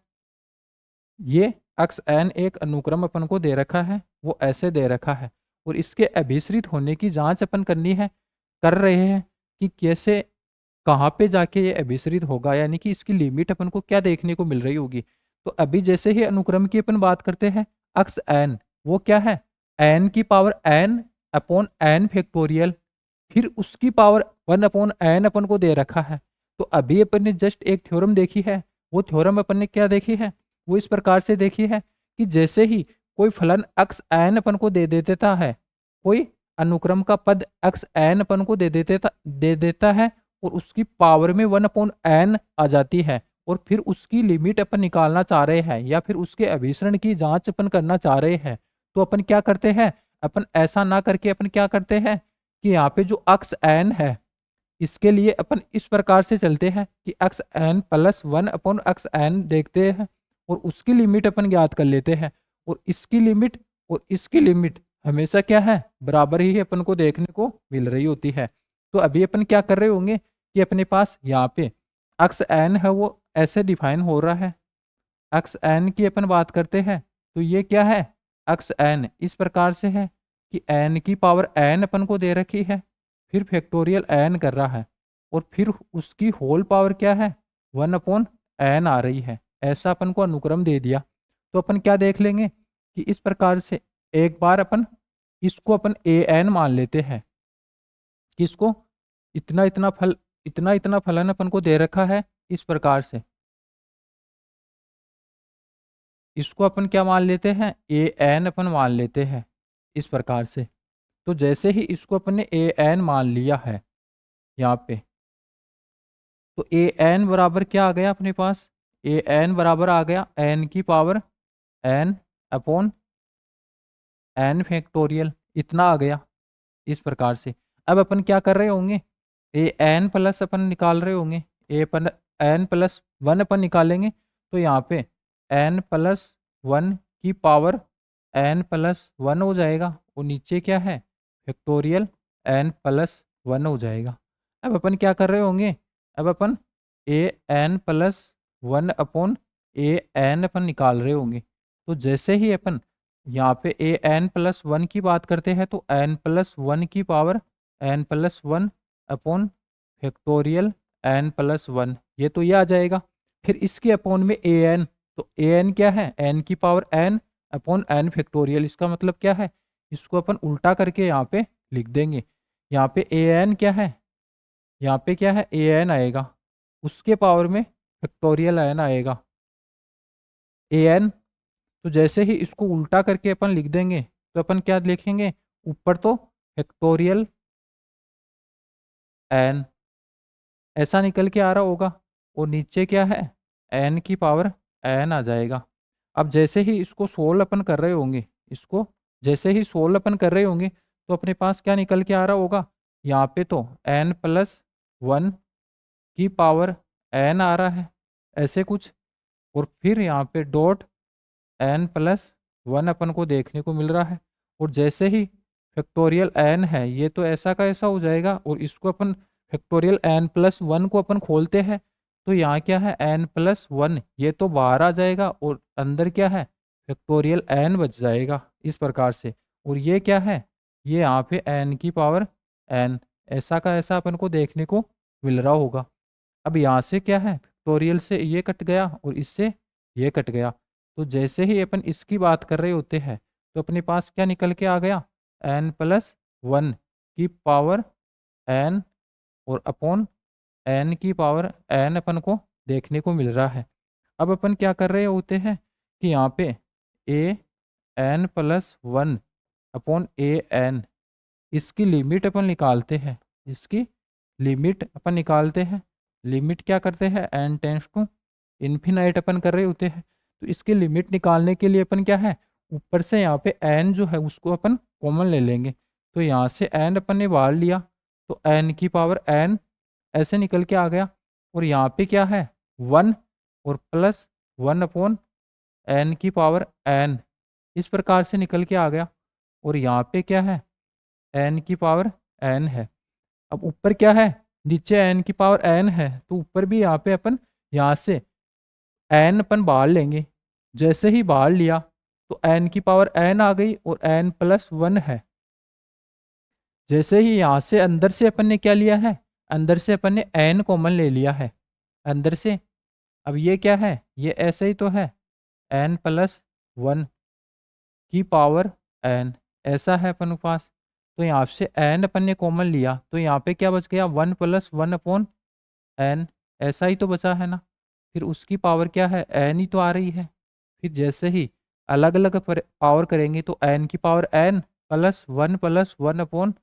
ये अक्स एन एक अनुक्रम अपन को दे रखा है, वो ऐसे दे रखा है और इसके अभिसरित होने की जांच अपन करनी है, कर रहे हैं कि कैसे कहाँ पे जाके ये अभिसरित होगा, यानी कि इसकी लिमिट अपन को क्या देखने को मिल रही होगी। तो अभी जैसे ही अनुक्रम की अपन बात करते हैं, अक्स एन वो क्या है, एन की power n upon n factorial, फिर उसकी पावर 1/n अपन को दे रखा है। तो अभी अपन ने जस्ट एक थ्योरम देखी है, वो थ्योरम अपन ने क्या देखी है, वो इस प्रकार से देखी है कि जैसे ही कोई फलन अक्स एन अपन को दे देता है, कोई अनुक्रम का पद अक्स एन अपन को दे देता है और उसकी पावर में 1/n आ जाती है और फिर उसकी लिमिट अपन निकालना चाह रहे हैं या फिर उसके अभिसरण की जांच अपन करना चाह रहे हैं, तो अपन क्या करते हैं, अपन ऐसा ना करके अपन क्या करते हैं कि यहाँ पे जो अक्स एन है इसके लिए अपन इस प्रकार से चलते हैं कि x n plus 1/x n देखते हैं और उसकी लिमिट अपन ज्ञात कर लेते हैं और इसकी लिमिट और इसकी लिमिट हमेशा क्या है, बराबर ही अपन को देखने को मिल रही होती है। तो अभी अपन क्या कर रहे होंगे कि अपने पास यहाँ पे एक्स एन है वो ऐसे डिफाइन हो रहा है, एक्स एन की अपन बात करते हैं तो ये क्या है, एक्स एन इस प्रकार से है कि एन की पावर एन अपन को दे रखी है, फिर फैक्टोरियल एन कर रहा है और फिर उसकी होल पावर क्या है 1/n आ रही है, ऐसा अपन को अनुक्रम दे दिया। तो अपन क्या देख लेंगे कि इस प्रकार से एक बार अपन इसको अपन an मान लेते हैं, किसको, इतना इतना फल, इतना इतना फलन अपन को दे रखा है इस प्रकार से, इसको अपन क्या मान लेते हैं, an अपन मान लेते हैं इस प्रकार से। तो जैसे ही इसको अपन ने an मान लिया है यहाँ पे, तो an बराबर क्या आ गया अपने पास, an बराबर आ गया n की power n upon n factorial, इतना आ गया इस प्रकार से। अब अपन क्या कर रहे होंगे, an प्लस अपन निकाल रहे होंगे, n प्लस 1 अपन निकालेंगे, तो यहाँ पे n प्लस 1 की पावर n प्लस 1 हो जाएगा, और नीचे क्या है, फैक्टोरियल n प्लस 1 हो जाएगा। अब अपन क्या कर रहे होंगे, अब अपन an प्लस 1 अपॉन an अपन निकाल रहे होंगे। तो जैसे ही अपन यहाँ पे an प्लस 1 की बात करते हैं, तो n प्लस 1 की power n plus 1 upon factorial n plus 1, ये तो ये आ जाएगा। फिर इसके अपॉन में an, तो an क्या है, n की power n upon n factorial, इसका मतलब क्या है, इसको अपन उल्टा करके यहाँ पे लिख देंगे। यहाँ पे an क्या है, यहाँ पे क्या है, an आएगा, उसके पावर में फैक्टोरियल n आएगा an। तो जैसे ही इसको उल्टा करके अपन लिख देंगे, तो अपन क्या लिखेंगे, ऊपर तो फैक्टोरियल n ऐसा निकल के आ रहा होगा, और नीचे क्या है, n की पावर n आ जाएगा। अब जैसे ही इसको सोल्व अपन कर रहे होंगे, इसको जैसे ही सोल्व अपन कर रहे होंगे, तो अपने पास क्या निकल के आ रहा होगा, यहाँ पे तो n प्लस 1 की पावर n आ रहा है, ऐसे कुछ, और फिर यहाँ पे डॉट n प्लस 1 अपन को देखने को मिल रहा है। और जैसे ही फैक्टोरियल n है, ये तो ऐसा का ऐसा हो जाएगा, और इसको अपन फैक्टोरियल n प्लस 1 को अपन खोलते हैं, तो यहाँ क्या है, n प्लस 1, ये तो बाहर आ जाएगा, और अंदर क्या है, फैक्टोरियल n बच जाएगा इस प्रकार से। और ये क्या है, ये यहाँ पे n की पावर n, ऐसा का ऐसा अपन को देखने को मिल रहा होगा। अब यहाँ से क्या है, फैक्टोरियल से ये कट गया और इससे ये कट गया। तो जैसे ही अपन इसकी बात कर रहे होते हैं, तो अपने पास क्या निकल के आ गया, n प्लस 1 की पावर n, और अपॉन n की पावर n अपन को देखने को मिल रहा है। अब अपन क्या कर रहे होते हैं कि यहाँ पे a n plus 1 upon a n, इसकी लिमिट अपन निकालते हैं, इसकी लिमिट अपन निकालते हैं। लिमिट क्या करते हैं, n टेंस टू इन्फिनाइट अपन कर रहे होते हैं। तो इसकी लिमिट निकालने के लिए अपन क्या है, ऊपर से यहाँ पे n जो है उसको अपन कॉमन ले लेंगे। तो यहाँ से n अपन ने बाहर लिया, तो n की पावर n ऐसे निकल के आ गया, और यहाँ पे क्या है, 1 और प्लस 1 अपॉन n की पावर n, इस प्रकार से निकल के आ गया। और यहाँ पे क्या है, n की पावर n है। अब ऊपर क्या है, नीचे n की पावर n है, तो ऊपर भी यहाँ पे अपन यहाँ से n अपन बाहर लेंगे। जैसे ही बाहर लिया, तो n की पावर n आ गई, और n प्लस 1 है। जैसे ही यहाँ से अंदर से अपन ने क्या लिया है, अंदर से अपन ने n कॉमन ले लिया है अंदर से। अब ये क्या है, ये ऐसे ही तो है, n प्लस 1 की पावर n, ऐसा है अपन के पास। तो यहाँ से n अपन ने कॉमन लिया, तो यहाँ पे क्या बच गया, 1 प्लस 1 अपॉन n, ऐसा ही तो बचा है ना। फिर उसकी पावर क्या है, n ही तो आ रही है। फिर जैसे ही अलग अलग पावर करेंगे, तो n की power n plus 1 upon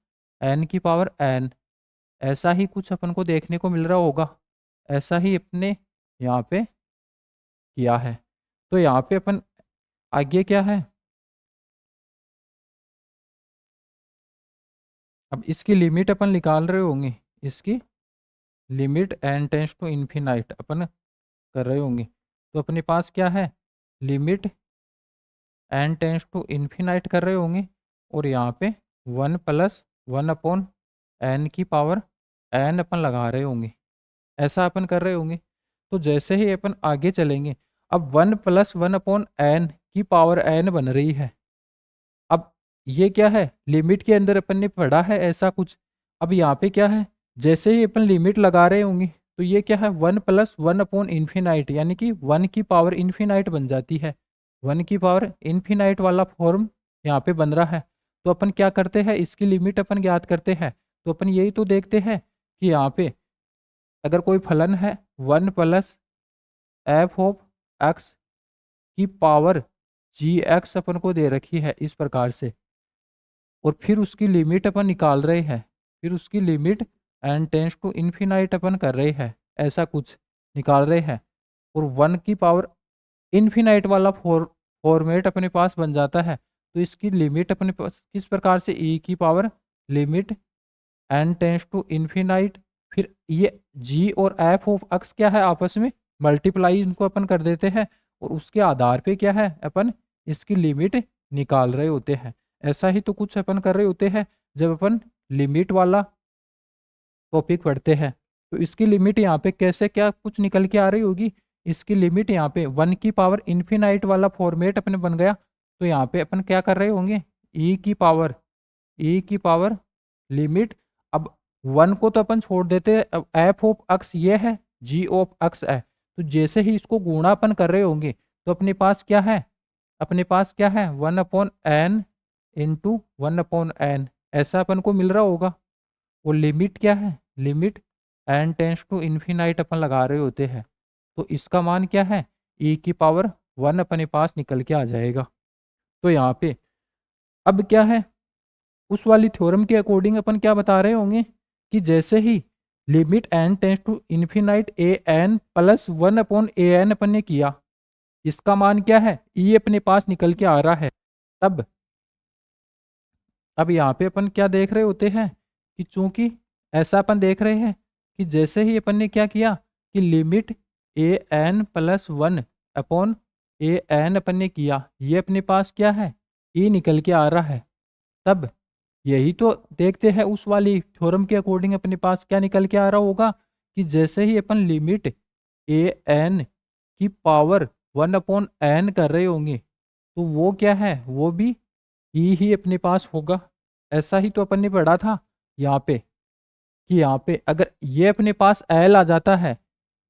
n की पावर n, ऐसा ही कुछ अपन को देखने को मिल रहा होगा। ऐसा ही अपने यहाँ पे किया है। तो यहाँ पे अपन आगे क्या है, अब इसकी लिमिट अपन निकाल रहे होंगे, इसकी limit n tends to infinite अपन कर रहे होंगे। तो अपने पास क्या है, limit n tends to infinite कर रहे होंगे, और यहाँ पे 1 प्लस 1 अपॉन n की पावर n अपन लगा रहे होंगे, ऐसा अपन कर रहे होंगे। तो जैसे ही अपन आगे चलेंगे, अब 1 प्लस 1 अपॉन n की पावर n बन रही है। अब ये क्या है, लिमिट के अंदर अपन ने पढ़ा है ऐसा कुछ। अब यहाँ पे क्या है, जैसे ही अपन लिमिट लगा रहे होंगे, तो ये क्या है 1+1/इन्फिनाइट, यानी कि 1 की पावर इन्फिनाइट बन जाती है। 1 की पावर इन्फिनाइट वाला फॉर्म यहाँ पे बन रहा है। तो अपन क्या करते हैं, इसकी लिमिट अपन ज्ञात करते हैं। तो अपन यही तो देखते हैं कि यहाँ पे अगर कोई फलन है 1+f(x) की पावर gx अपन को दे रखी है इस प्रकार से, और फिर उसकी लिमिट अपन निकाल रहे हैं, फिर उसकी limit n tends to infinite अपन कर रहे हैं, ऐसा कुछ निकाल रहे हैं, और 1 की पावर इन्फिनाइट वाला फॉर्मेट अपने पास बन जाता है। तो इसकी लिमिट अपने पास किस प्रकार से, e की power limit n tends to infinite, फिर ये g और f ऑफ x क्या है, आपस में मल्टीप्लाई इनको अपन कर देते हैं, और उसके आधार पे क्या है अपन इसकी लिमिट निकाल रहे होते हैं। ऐसा ही तो कुछ अपन कर रहे होते हैं जब अपन लिमिट वाला टॉपिक पढ़ते हैं। तो इसकी लिमिट यहाँ पे कैसे क्या कुछ निकल के आ रही होगी, इसकी लिमिट यहाँ पे 1 की पावर इन्फिनाइट वाला फॉर्मेट अपने बन गया। तो यहाँ पे अपन क्या कर रहे होंगे, e की पावर लिमिट, अब 1 को तो अपन छोड़ देते हैं, अब एफ ऑफ एक्स ये है, जी ऑफ एक्स है। तो जैसे ही इसको गुणा अपन कर रहे होंगे तो अपने पास क्या है, अपने पास क्या है 1/n इंटू 1/n, ऐसा अपन को मिल रहा होगा। वो लिमिट क्या है, limit n tends to infinite अपन लगा रहे होते हैं। तो इसका मान क्या है, e की पावर 1 अपने पास निकल के आ जाएगा। तो यहाँ पे अब क्या है, उस वाली थ्योरम के अकॉर्डिंग अपन क्या बता रहे होंगे कि जैसे ही limit n tends to infinite an+1/an अपन ने किया, इसका मान क्या है, e अपने पास निकल के आ रहा है। तब अब यहाँ पे अपन क्या देख रहे होते हैं कि चूंकि ऐसा अपन देख रहे हैं कि जैसे ही अपन ने क्या किया कि लिमिट an+1/an अपन ने किया, ये अपने पास क्या है e निकल के आ रहा है। तब यही तो देखते हैं उस वाली थ्योरम के अकॉर्डिंग अपने पास क्या निकल के आ रहा होगा कि जैसे ही अपन लिमिट an की पावर 1/n कर रहे होंगे तो वो क्या है, वो भी ही अपने पास होगा। ऐसा ही तो अपन ने पढ़ा था यहाँ पे कि यहाँ पे अगर ये अपने पास एल आ जाता है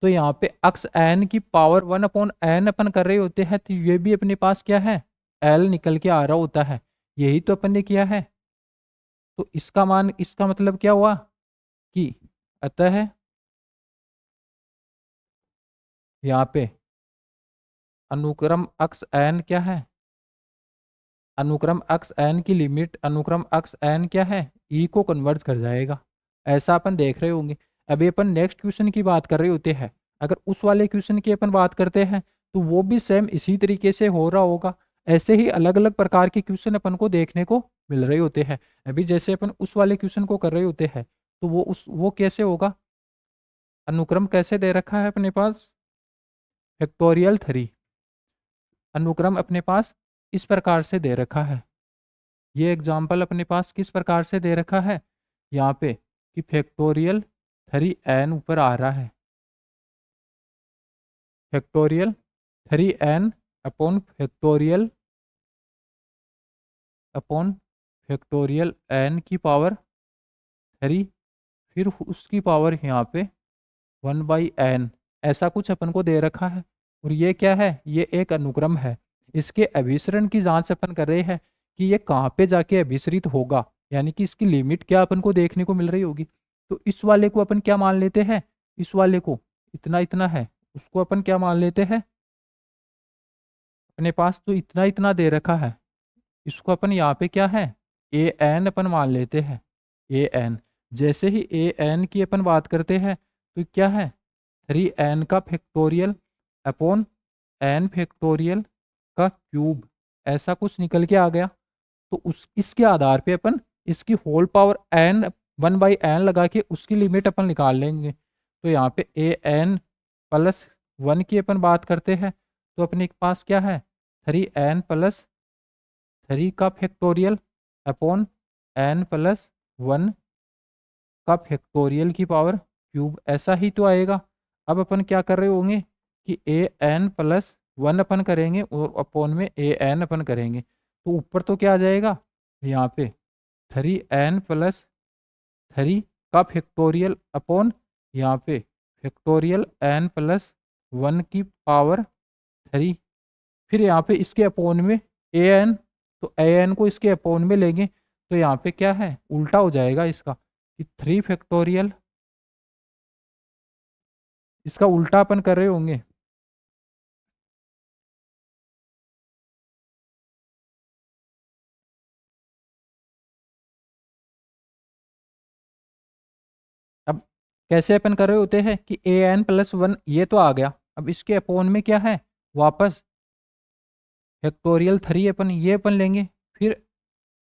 तो यहाँ पे अक्स एन की पावर 1/n अपन कर रहे होते हैं, तो ये भी अपने पास क्या है एल निकल के आ रहा होता है। यही तो अपन ने किया है। तो इसका मान, इसका मतलब क्या हुआ कि अतः यहाँ पे अनुक्रम अक्स एन क्या है, अनुक्रम अक्स एन की लिमिट अनुक्रम अक्स एन क्या है, ई को कन्वर्ट कर जाएगा। ऐसा अपन देख रहे होंगे। अभी अपन नेक्स्ट क्वेश्चन की बात कर रहे होते हैं, अगर उस वाले क्वेश्चन की अपन बात करते हैं तो वो भी सेम इसी तरीके से हो रहा होगा। ऐसे ही अलग अलग प्रकार के क्वेश्चन अपन को देखने को मिल रहे होते हैं। अभी जैसे अपन उस वाले क्वेश्चन को कर रहे होते हैं तो वो कैसे होगा, अनुक्रम कैसे दे रखा है अपने पास, फैक्टोरियल 3 अनुक्रम अपने पास इस प्रकार से दे रखा है। ये एग्जाम्पल अपने पास किस प्रकार से दे रखा है यहाँ पे कि फैक्टोरियल 3n ऊपर आ रहा है, factorial 3n upon factorial n की पावर 3, फिर उसकी पावर यहाँ पे 1/n, ऐसा कुछ अपन को दे रखा है। और ये क्या है, ये एक अनुक्रम है। इसके अभिसरण की जांच अपन कर रहे हैं कि ये कहाँ पे जाके अभिसरित होगा, यानी कि इसकी लिमिट क्या अपन को देखने को मिल रही होगी। तो इस वाले को अपन क्या मान लेते हैं, इस वाले को इतना इतना है, उसको अपन क्या मान लेते हैं, अपने पास तो इतना इतना दे रखा है, इसको अपन यहाँ पे क्या है ए एन अपन मान लेते हैं, ए एन। जैसे ही ए एन की अपन बात करते हैं तो क्या है 3n का फैक्टोरियल अपॉन n फैक्टोरियल का क्यूब, ऐसा कुछ निकल के आ गया। तो उस इसके आधार पे अपन इसकी होल पावर n 1/n लगा के उसकी लिमिट अपन निकाल लेंगे। तो यहाँ पे an+1 की अपन बात करते हैं तो अपने पास क्या है 3n+3 का फैक्टोरियल अपॉन n+1 का फैक्टोरियल की पावर क्यूब, ऐसा ही तो आएगा। अब अपन क्या कर रहे होंगे कि an+1 अपन करेंगे और अपॉन में an अपन करेंगे, तो ऊपर तो क्या आ जाएगा यहाँ पे 3n+3 का फैक्टोरियल अपॉन यहाँ पे फैक्टोरियल एन प्लस 1 की पावर 3। फिर यहाँ पे इसके अपोन में ए एन, तो ए एन को इसके अपोन में लेंगे तो यहाँ पे क्या है, उल्टा हो जाएगा इसका कि 3 फैक्टोरियल, इसका उल्टा अपन कर रहे होंगे। अब कैसे अपन कर रहे होते हैं कि ए एन प्लस 1 ये तो आ गया, अब इसके अपोन में क्या है, वापस फैक्टोरियल 3 अपन ये अपन लेंगे, फिर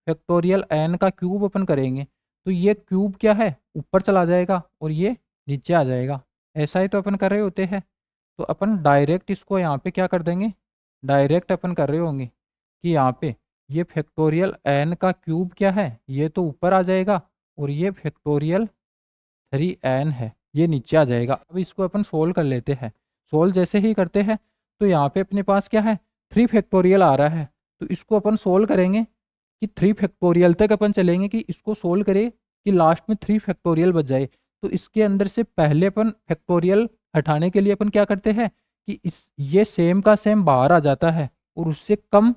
फैक्टोरियल एन का क्यूब अपन करेंगे, तो ये क्यूब क्या है, ऊपर चला जाएगा और ये नीचे आ जाएगा। ऐसा ही तो अपन कर रहे होते हैं। तो अपन डायरेक्ट इसको यहाँ पे क्या कर देंगे, डायरेक्ट अपन कर रहे होंगे कि यहाँ पे ये फैक्टोरियल एन का क्यूब क्या है, ये तो ऊपर आ जाएगा और ये फैक्टोरियल 3n है, ये नीचे आ जाएगा। अब इसको अपन सोल्व कर लेते हैं। सोल्व जैसे ही करते हैं तो यहाँ पे अपने पास क्या है, 3 फैक्टोरियल आ रहा है, तो इसको अपन सोल्व करेंगे कि 3 फैक्टोरियल तक अपन चलेंगे कि इसको सोल्व करें कि लास्ट में 3 फैक्टोरियल बच जाए। तो इसके अंदर से पहले अपन फैक्टोरियल हटाने के लिए अपन क्या करते हैं कि इस ये सेम का सेम बाहर आ जाता है और उससे कम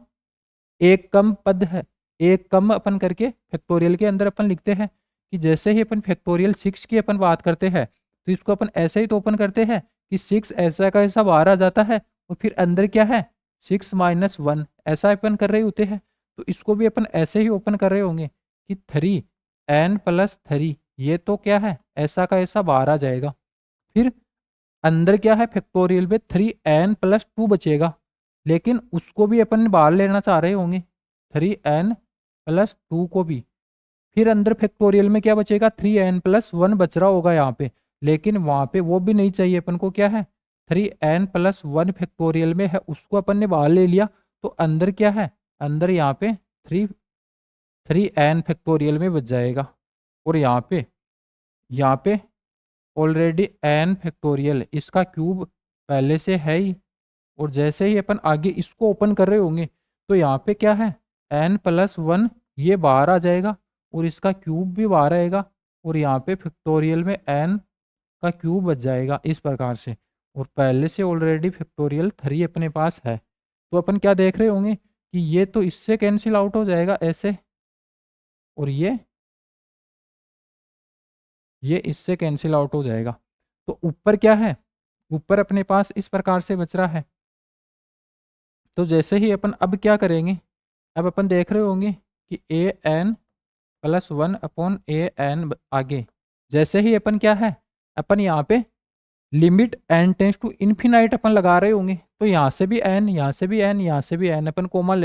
एक कम पद है, एक कम अपन करके फैक्टोरियल के अंदर अपन लिखते हैं कि जैसे ही अपन फैक्टोरियल 6 की अपन बात करते हैं तो इसको अपन ऐसे ही तो ओपन करते हैं कि 6 ऐसा का ऐसा बाहर आ जाता है और फिर अंदर क्या है, 6 - 1 ऐसा अपन कर रहे होते हैं। तो इसको भी अपन ऐसे ही ओपन कर रहे होंगे कि 3n+3 ये तो क्या है, ऐसा का ऐसा बाहर आ जाएगा। फिर अंदर क्या है, फैक्टोरियल में 3n+2 बचेगा, लेकिन उसको भी अपन बाहर लेना चाह रहे होंगे 3n+2 को भी। फिर अंदर फैक्टोरियल में क्या बचेगा, 3n+1 बच रहा होगा यहाँ पे, लेकिन वहाँ पे वो भी नहीं चाहिए अपन को, क्या है 3n+1 फैक्टोरियल में है, उसको अपन ने बाहर ले लिया। तो अंदर क्या है, अंदर यहाँ पे 3n फैक्टोरियल में बच जाएगा और यहाँ पे ऑलरेडी n फैक्टोरियल इसका क्यूब पहले से है ही, और जैसे ही अपन आगे इसको ओपन कर रहे होंगे तो यहाँ पे क्या है, n+1 ये बाहर आ जाएगा और इसका क्यूब भी बाहर आएगा और यहाँ पे फैक्टोरियल में n का क्यूब बच जाएगा इस प्रकार से। और पहले से ऑलरेडी फैक्टोरियल 3 अपने पास है, तो अपन क्या देख रहे होंगे कि ये तो इससे कैंसिल आउट हो जाएगा ऐसे, और ये इससे कैंसिल आउट हो जाएगा। तो ऊपर क्या है, ऊपर अपने पास इस प्रकार से बच रहा है। तो जैसे ही अपन अब क्या करेंगे, अब अपन देख रहे होंगे कि an+1/an आगे जैसे ही अपन क्या है, अपन यहाँ पे limit n tends to infinite अपन लगा रहे होंगे, तो यहाँ से भी n, यहाँ से भी n, यहाँ से भी n अपन कॉमन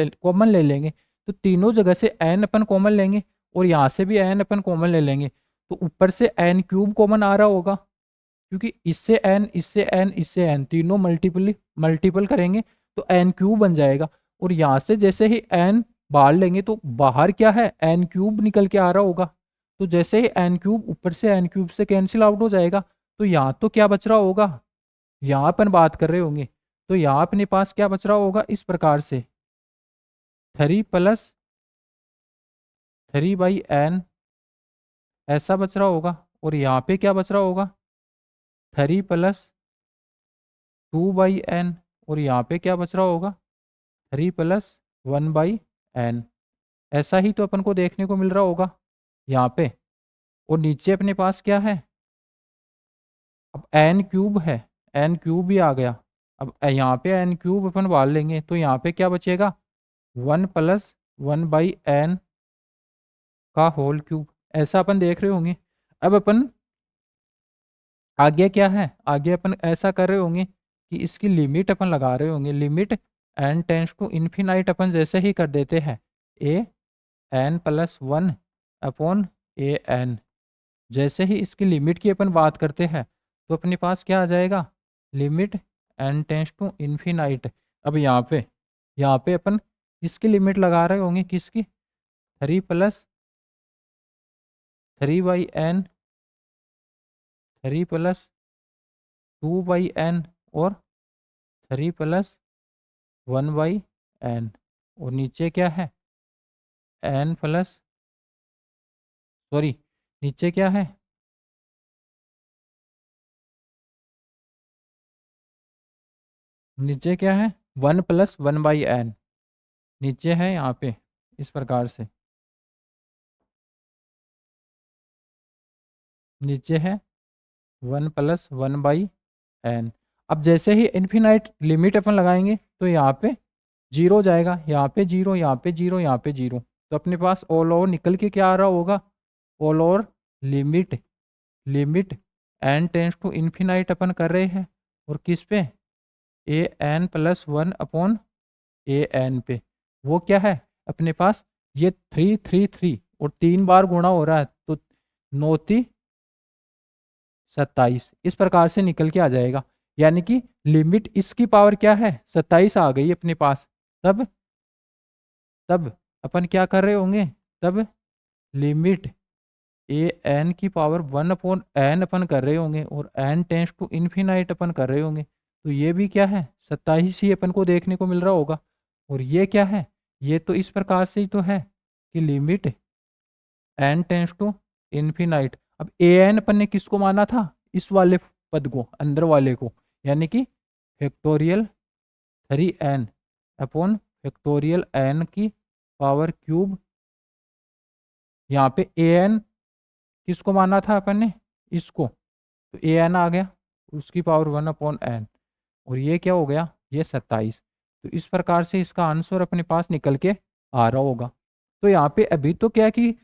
ले लेंगे। तो तीनों जगह से n अपन कॉमन लेंगे और यहाँ से भी n अपन कॉमन ले लेंगे, तो ऊपर से n³ कॉमन आ रहा होगा, क्योंकि इससे n, इससे n, इससे n तीनों मल्टीपल करेंगे तो n³ बन जाएगा। और यहाँ से जैसे ही n बाहर लेंगे तो बाहर क्या है, n³ निकल के आ रहा होगा। तो जैसे ही n³ ऊपर से n³ से कैंसिल आउट हो जाएगा, तो यहाँ तो क्या बच रहा होगा, यहाँ अपन बात कर रहे होंगे तो यहाँ अपने पास क्या बच रहा होगा, इस प्रकार से 3+3/n ऐसा बच रहा होगा। और यहाँ पे क्या बच रहा होगा, 3+2/n, और यहाँ पे क्या बच रहा होगा, 3+1/n। ऐसा ही तो अपन को देखने को मिल रहा होगा यहाँ पे। और नीचे अपने पास क्या है, अब n³ है, n³ भी आ गया। अब यहाँ पे n³ अपन बाहर लेंगे तो यहाँ पे क्या बचेगा, 1+1/n का होल क्यूब, ऐसा अपन देख रहे होंगे। अब अपन आगे क्या है, आगे अपन ऐसा कर रहे होंगे कि इसकी लिमिट अपन लगा रहे होंगे, limit n tends to infinite अपन जैसे ही कर देते हैं an+1/an, जैसे ही इसकी लिमिट की अपन बात करते हैं तो अपने पास क्या आ जाएगा, limit n tends to infinite. अब यहाँ पे अपन इसकी लिमिट लगा रहे होंगे, किसकी, 3+3/n, 3+2/n और 3+1/n। और नीचे क्या है, n प्लस, सॉरी नीचे क्या है, नीचे क्या है 1+1/n, नीचे है यहाँ पे इस प्रकार से, नीचे है 1+1/n। अब जैसे ही इन्फिनाइट लिमिट अपन लगाएंगे तो यहाँ पे जीरो हो जाएगा, यहाँ पे जीरो, यहाँ पे जीरो, यहाँ पे जीरो। तो अपने पास ऑल ओवर निकल के क्या आ रहा होगा, all over limit, limit n tends to infinite अपन कर रहे हैं, और किस पे, an+1/an पे। वो क्या है अपने पास, ये 3 3 3 और 3 बार गुणा हो रहा है, तो 9×3 = 27, इस प्रकार से निकल के आ जाएगा। यानी कि लिमिट इसकी पावर क्या है 27 आ गई अपने पास। तब तब अपन क्या कर रहे होंगे, तब लिमिट ए एन की पावर 1/n अपन कर रहे होंगे, और n टेंस टू इन्फिनाइट अपन कर रहे होंगे। तो ये भी क्या है 27 ही अपन को देखने को मिल रहा होगा। और ये क्या है, ये तो इस प्रकार से ही तो है कि limit n tends to infinite. अब ए एन अपन ने किसको माना था, इस वाले पद को, अंदर वाले को, यानी कि फैक्टोरियल 3n/फैक्टोरियल n की पावर क्यूब। यहाँ पे ए एन किसको माना था अपन ने, इसको, तो ए एन आ गया, उसकी पावर 1/n, और ये क्या हो गया, ये 27। तो इस प्रकार से इसका आंसर अपने पास निकल के आ रहा होगा। तो यहाँ पे अभी तो क्या है कि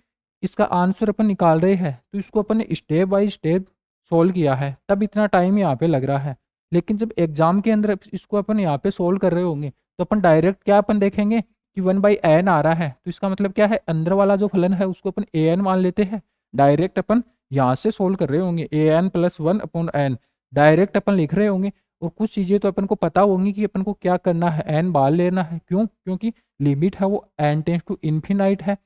इसका आंसर अपन निकाल रहे हैं, तो इसको अपन ने स्टेप बाय स्टेप सोल्व किया है, तब इतना टाइम यहाँ पे लग रहा है। लेकिन जब एग्जाम के अंदर इसको अपन यहाँ पे सोल्व कर रहे होंगे, तो अपन डायरेक्ट क्या अपन देखेंगे कि 1/n आ रहा है, तो इसका मतलब क्या है, अंदर वाला जो फलन है उसको अपन ए एन मान लेते हैं। डायरेक्ट अपन यहाँ से सोल्व कर रहे होंगे, an+1/n डायरेक्ट अपन लिख रहे होंगे। और कुछ चीज़ें तो अपन को पता होंगी कि अपन को क्या करना है, एन बाहर लेना है, क्यों, क्योंकि लिमिट है वो n टेंस टू इन्फिनाइट है।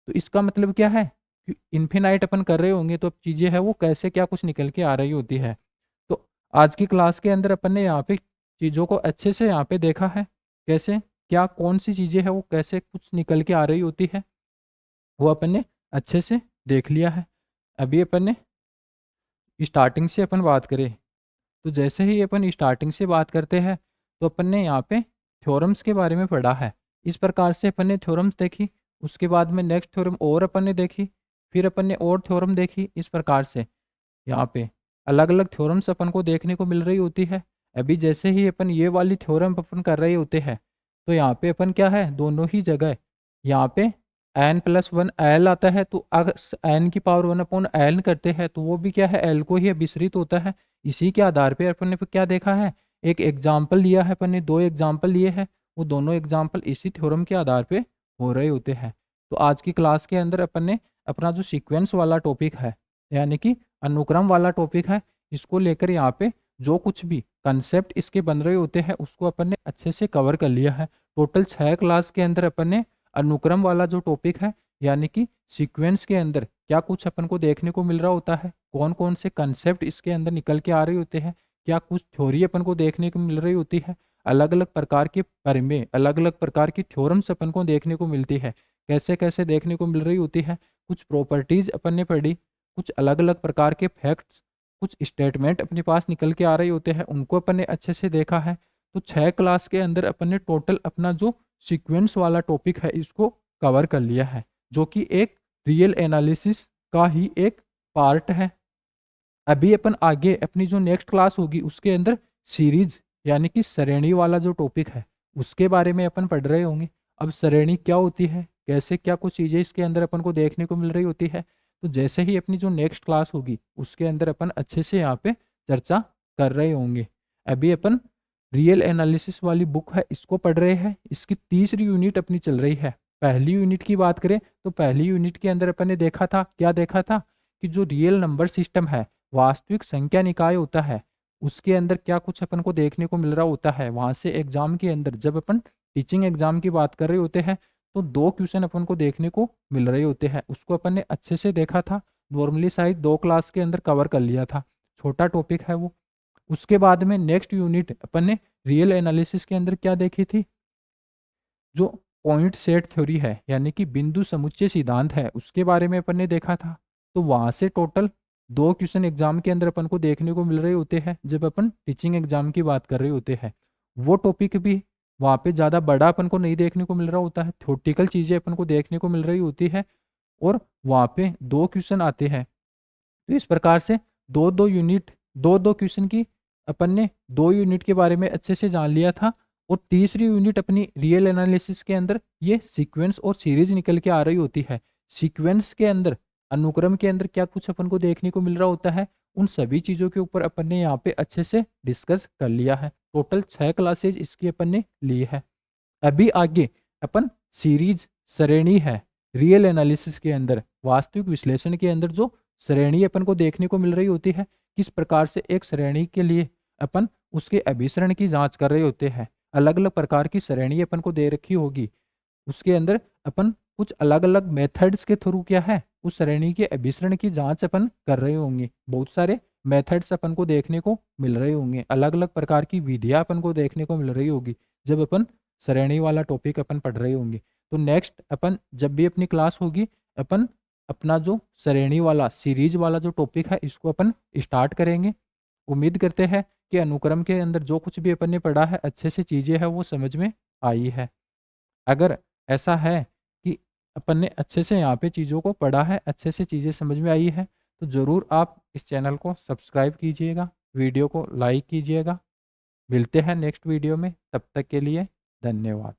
तो इसका मतलब क्या है कि इन्फिनाइट अपन कर रहे होंगे, तो अब चीज़ें है वो कैसे क्या कुछ निकल के आ रही होती है। तो आज की क्लास के अंदर अपन ने यहाँ पे चीज़ों को अच्छे से यहाँ पे देखा है, कैसे क्या कौन सी चीज़ें है वो कैसे कुछ निकल के आ रही होती है, वो अपन ने अच्छे से देख लिया है। अभी अपन ने स्टार्टिंग से अपन बात करें, तो जैसे ही अपन स्टार्टिंग से बात करते हैं, तो अपन ने यहाँ पे थ्योरम्स के बारे में पढ़ा है। इस प्रकार से अपन ने थ्योरम्स देखी, उसके बाद में नेक्स्ट थ्योरम और अपन ने देखी, फिर अपन ने और थ्योरम देखी। इस प्रकार से यहाँ पे अलग अलग थ्योरम्स अपन को देखने को मिल रही होती है। अभी जैसे ही अपन ये वाली थ्योरम अपन कर रहे होते हैं, तो यहाँ पे अपन क्या है, दोनों ही जगह यहाँ पे n+1l आता है, तो अगर n की पावर 1/l करते हैं, तो वो भी क्या है, l को ही विस्मृत होता है। इसी के आधार पे अपन ने क्या देखा है, एक एग्जाम्पल लिया है अपन ने, दो एग्जाम्पल लिए हैं, वो दोनों एग्जाम्पल इसी थ्योरम के आधार पे हो रहे होते हैं। तो आज की क्लास के अंदर अपन ने अपना जो सीक्वेंस वाला टॉपिक है, यानी कि अनुक्रम वाला टॉपिक है, इसको लेकर यहाँ पे जो कुछ भी कंसेप्ट इसके बन रहे होते हैं उसको अपन ने अच्छे से कवर कर लिया है। टोटल 6 क्लास के अंदर अपन ने अनुक्रम वाला जो टॉपिक है, यानी कि सीक्वेंस के अंदर क्या कुछ अपन को देखने को मिल रहा होता है, कौन कौन से कंसेप्ट इसके अंदर निकल के आ रहे होते हैं, क्या कुछ थ्योरी अपन को देखने को मिल रही होती है, अलग अलग प्रकार के परिमेय, अलग अलग प्रकार की थ्योरम्स अपन को देखने को मिलती है, कैसे कैसे देखने को मिल रही होती है, कुछ प्रॉपर्टीज अपन ने पढ़ी, कुछ अलग अलग प्रकार के फैक्ट्स, कुछ स्टेटमेंट अपने पास निकल के आ रहे होते हैं, उनको अपन ने अच्छे से देखा है। तो 6 क्लास के अंदर अपन ने टोटल अपना जो सीक्वेंस वाला टॉपिक है इसको कवर कर लिया है, जो कि एक रियल एनालिसिस का ही एक पार्ट है। अभी अपन आगे अपनी जो नेक्स्ट क्लास होगी उसके अंदर सीरीज यानी कि श्रेणी वाला जो टॉपिक है उसके बारे में अपन पढ़ रहे होंगे। अब श्रेणी क्या होती है, कैसे क्या कुछ चीज़ें इसके अंदर अपन को देखने को मिल रही होती है, तो जैसे ही अपनी जो नेक्स्ट क्लास होगी उसके अंदर अपन अच्छे से यहाँ पे चर्चा कर रहे होंगे। अभी अपन रियल एनालिसिस वाली बुक है इसको पढ़ रहे हैं, इसकी तीसरी यूनिट अपनी चल रही है। पहली यूनिट की बात करें तो पहली यूनिट के अंदर अपन ने देखा था, क्या देखा था कि जो रियल नंबर सिस्टम है, वास्तविक संख्या निकाय होता है, उसके अंदर क्या कुछ अपन को देखने को मिल रहा होता है। वहां से एग्जाम के अंदर जब अपन टीचिंग एग्जाम की बात कर रहे होते हैं, तो 2 क्वेश्चन अपन को देखने को मिल रहे होते हैं, उसको अपन ने अच्छे से देखा था। नॉर्मली साइज 2 क्लास के अंदर कवर कर लिया था, छोटा टॉपिक है वो। उसके बाद में नेक्स्ट यूनिट अपन ने रियल एनालिसिस के अंदर क्या देखी थी, जो पॉइंट सेट थ्योरी है यानी कि बिंदु समुच्चय सिद्धांत है, उसके बारे में अपन ने देखा था। तो वहां से टोटल 2 क्वेश्चन एग्जाम के अंदर अपन को देखने को मिल रहे होते हैं जब अपन टीचिंग एग्जाम की बात कर रहे होते हैं। वो टॉपिक भी वहाँ पे ज़्यादा बड़ा अपन को नहीं देखने को मिल रहा होता है, थ्योरेटिकल चीज़ें अपन को देखने को मिल रही होती है और वहाँ पे 2 क्वेश्चन आते हैं। तो इस प्रकार से 2-2 यूनिट 2-2 क्वेश्चन की अपन ने 2 यूनिट के बारे में अच्छे से जान लिया था और तीसरी यूनिट अपनी रियल एनालिसिस के अंदर ये सीक्वेंस और सीरीज निकल के आ रही होती है। सीक्वेंस के अंदर, अनुक्रम के अंदर क्या कुछ अपन को देखने को मिल रहा होता है, उन सभी चीज़ों के ऊपर अपन ने यहाँ पे अच्छे से डिस्कस कर लिया है। टोटल 6 क्लासेज इसकी अपन ने ली है। अभी आगे अपन सीरीज श्रेणी है, रियल एनालिसिस के अंदर, वास्तविक विश्लेषण के अंदर जो श्रेणी अपन को देखने को मिल रही होती है, किस प्रकार से एक श्रेणी के लिए अपन उसके अभिसरण की जांच कर रहे होते हैं। अलग अलग प्रकार की श्रेणी अपन को दे रखी होगी, उसके अंदर अपन कुछ अलग अलग मेथड्स के थ्रू क्या है उस श्रेणी के अभिसरण की जांच अपन कर रहे होंगे। बहुत सारे मेथड्स अपन को देखने को मिल रहे होंगे, अलग अलग प्रकार की विधियां अपन को देखने को मिल रही होगी जब अपन श्रेणी वाला टॉपिक अपन पढ़ रहे होंगे। तो नेक्स्ट अपन जब भी अपनी क्लास होगी, अपन अपना जो श्रेणी वाला सीरीज वाला जो टॉपिक है इसको अपन स्टार्ट करेंगे। उम्मीद करते हैं कि अनुक्रम के अंदर जो कुछ भी अपन ने पढ़ा है अच्छे से चीज़ें हैं वो समझ में आई है। अगर ऐसा है कि अपन ने अच्छे से यहाँ पे चीज़ों को पढ़ा है, अच्छे से चीज़ें समझ में आई है, तो ज़रूर आप इस चैनल को सब्सक्राइब कीजिएगा, वीडियो को लाइक कीजिएगा। मिलते हैं नेक्स्ट वीडियो में, तब तक के लिए धन्यवाद।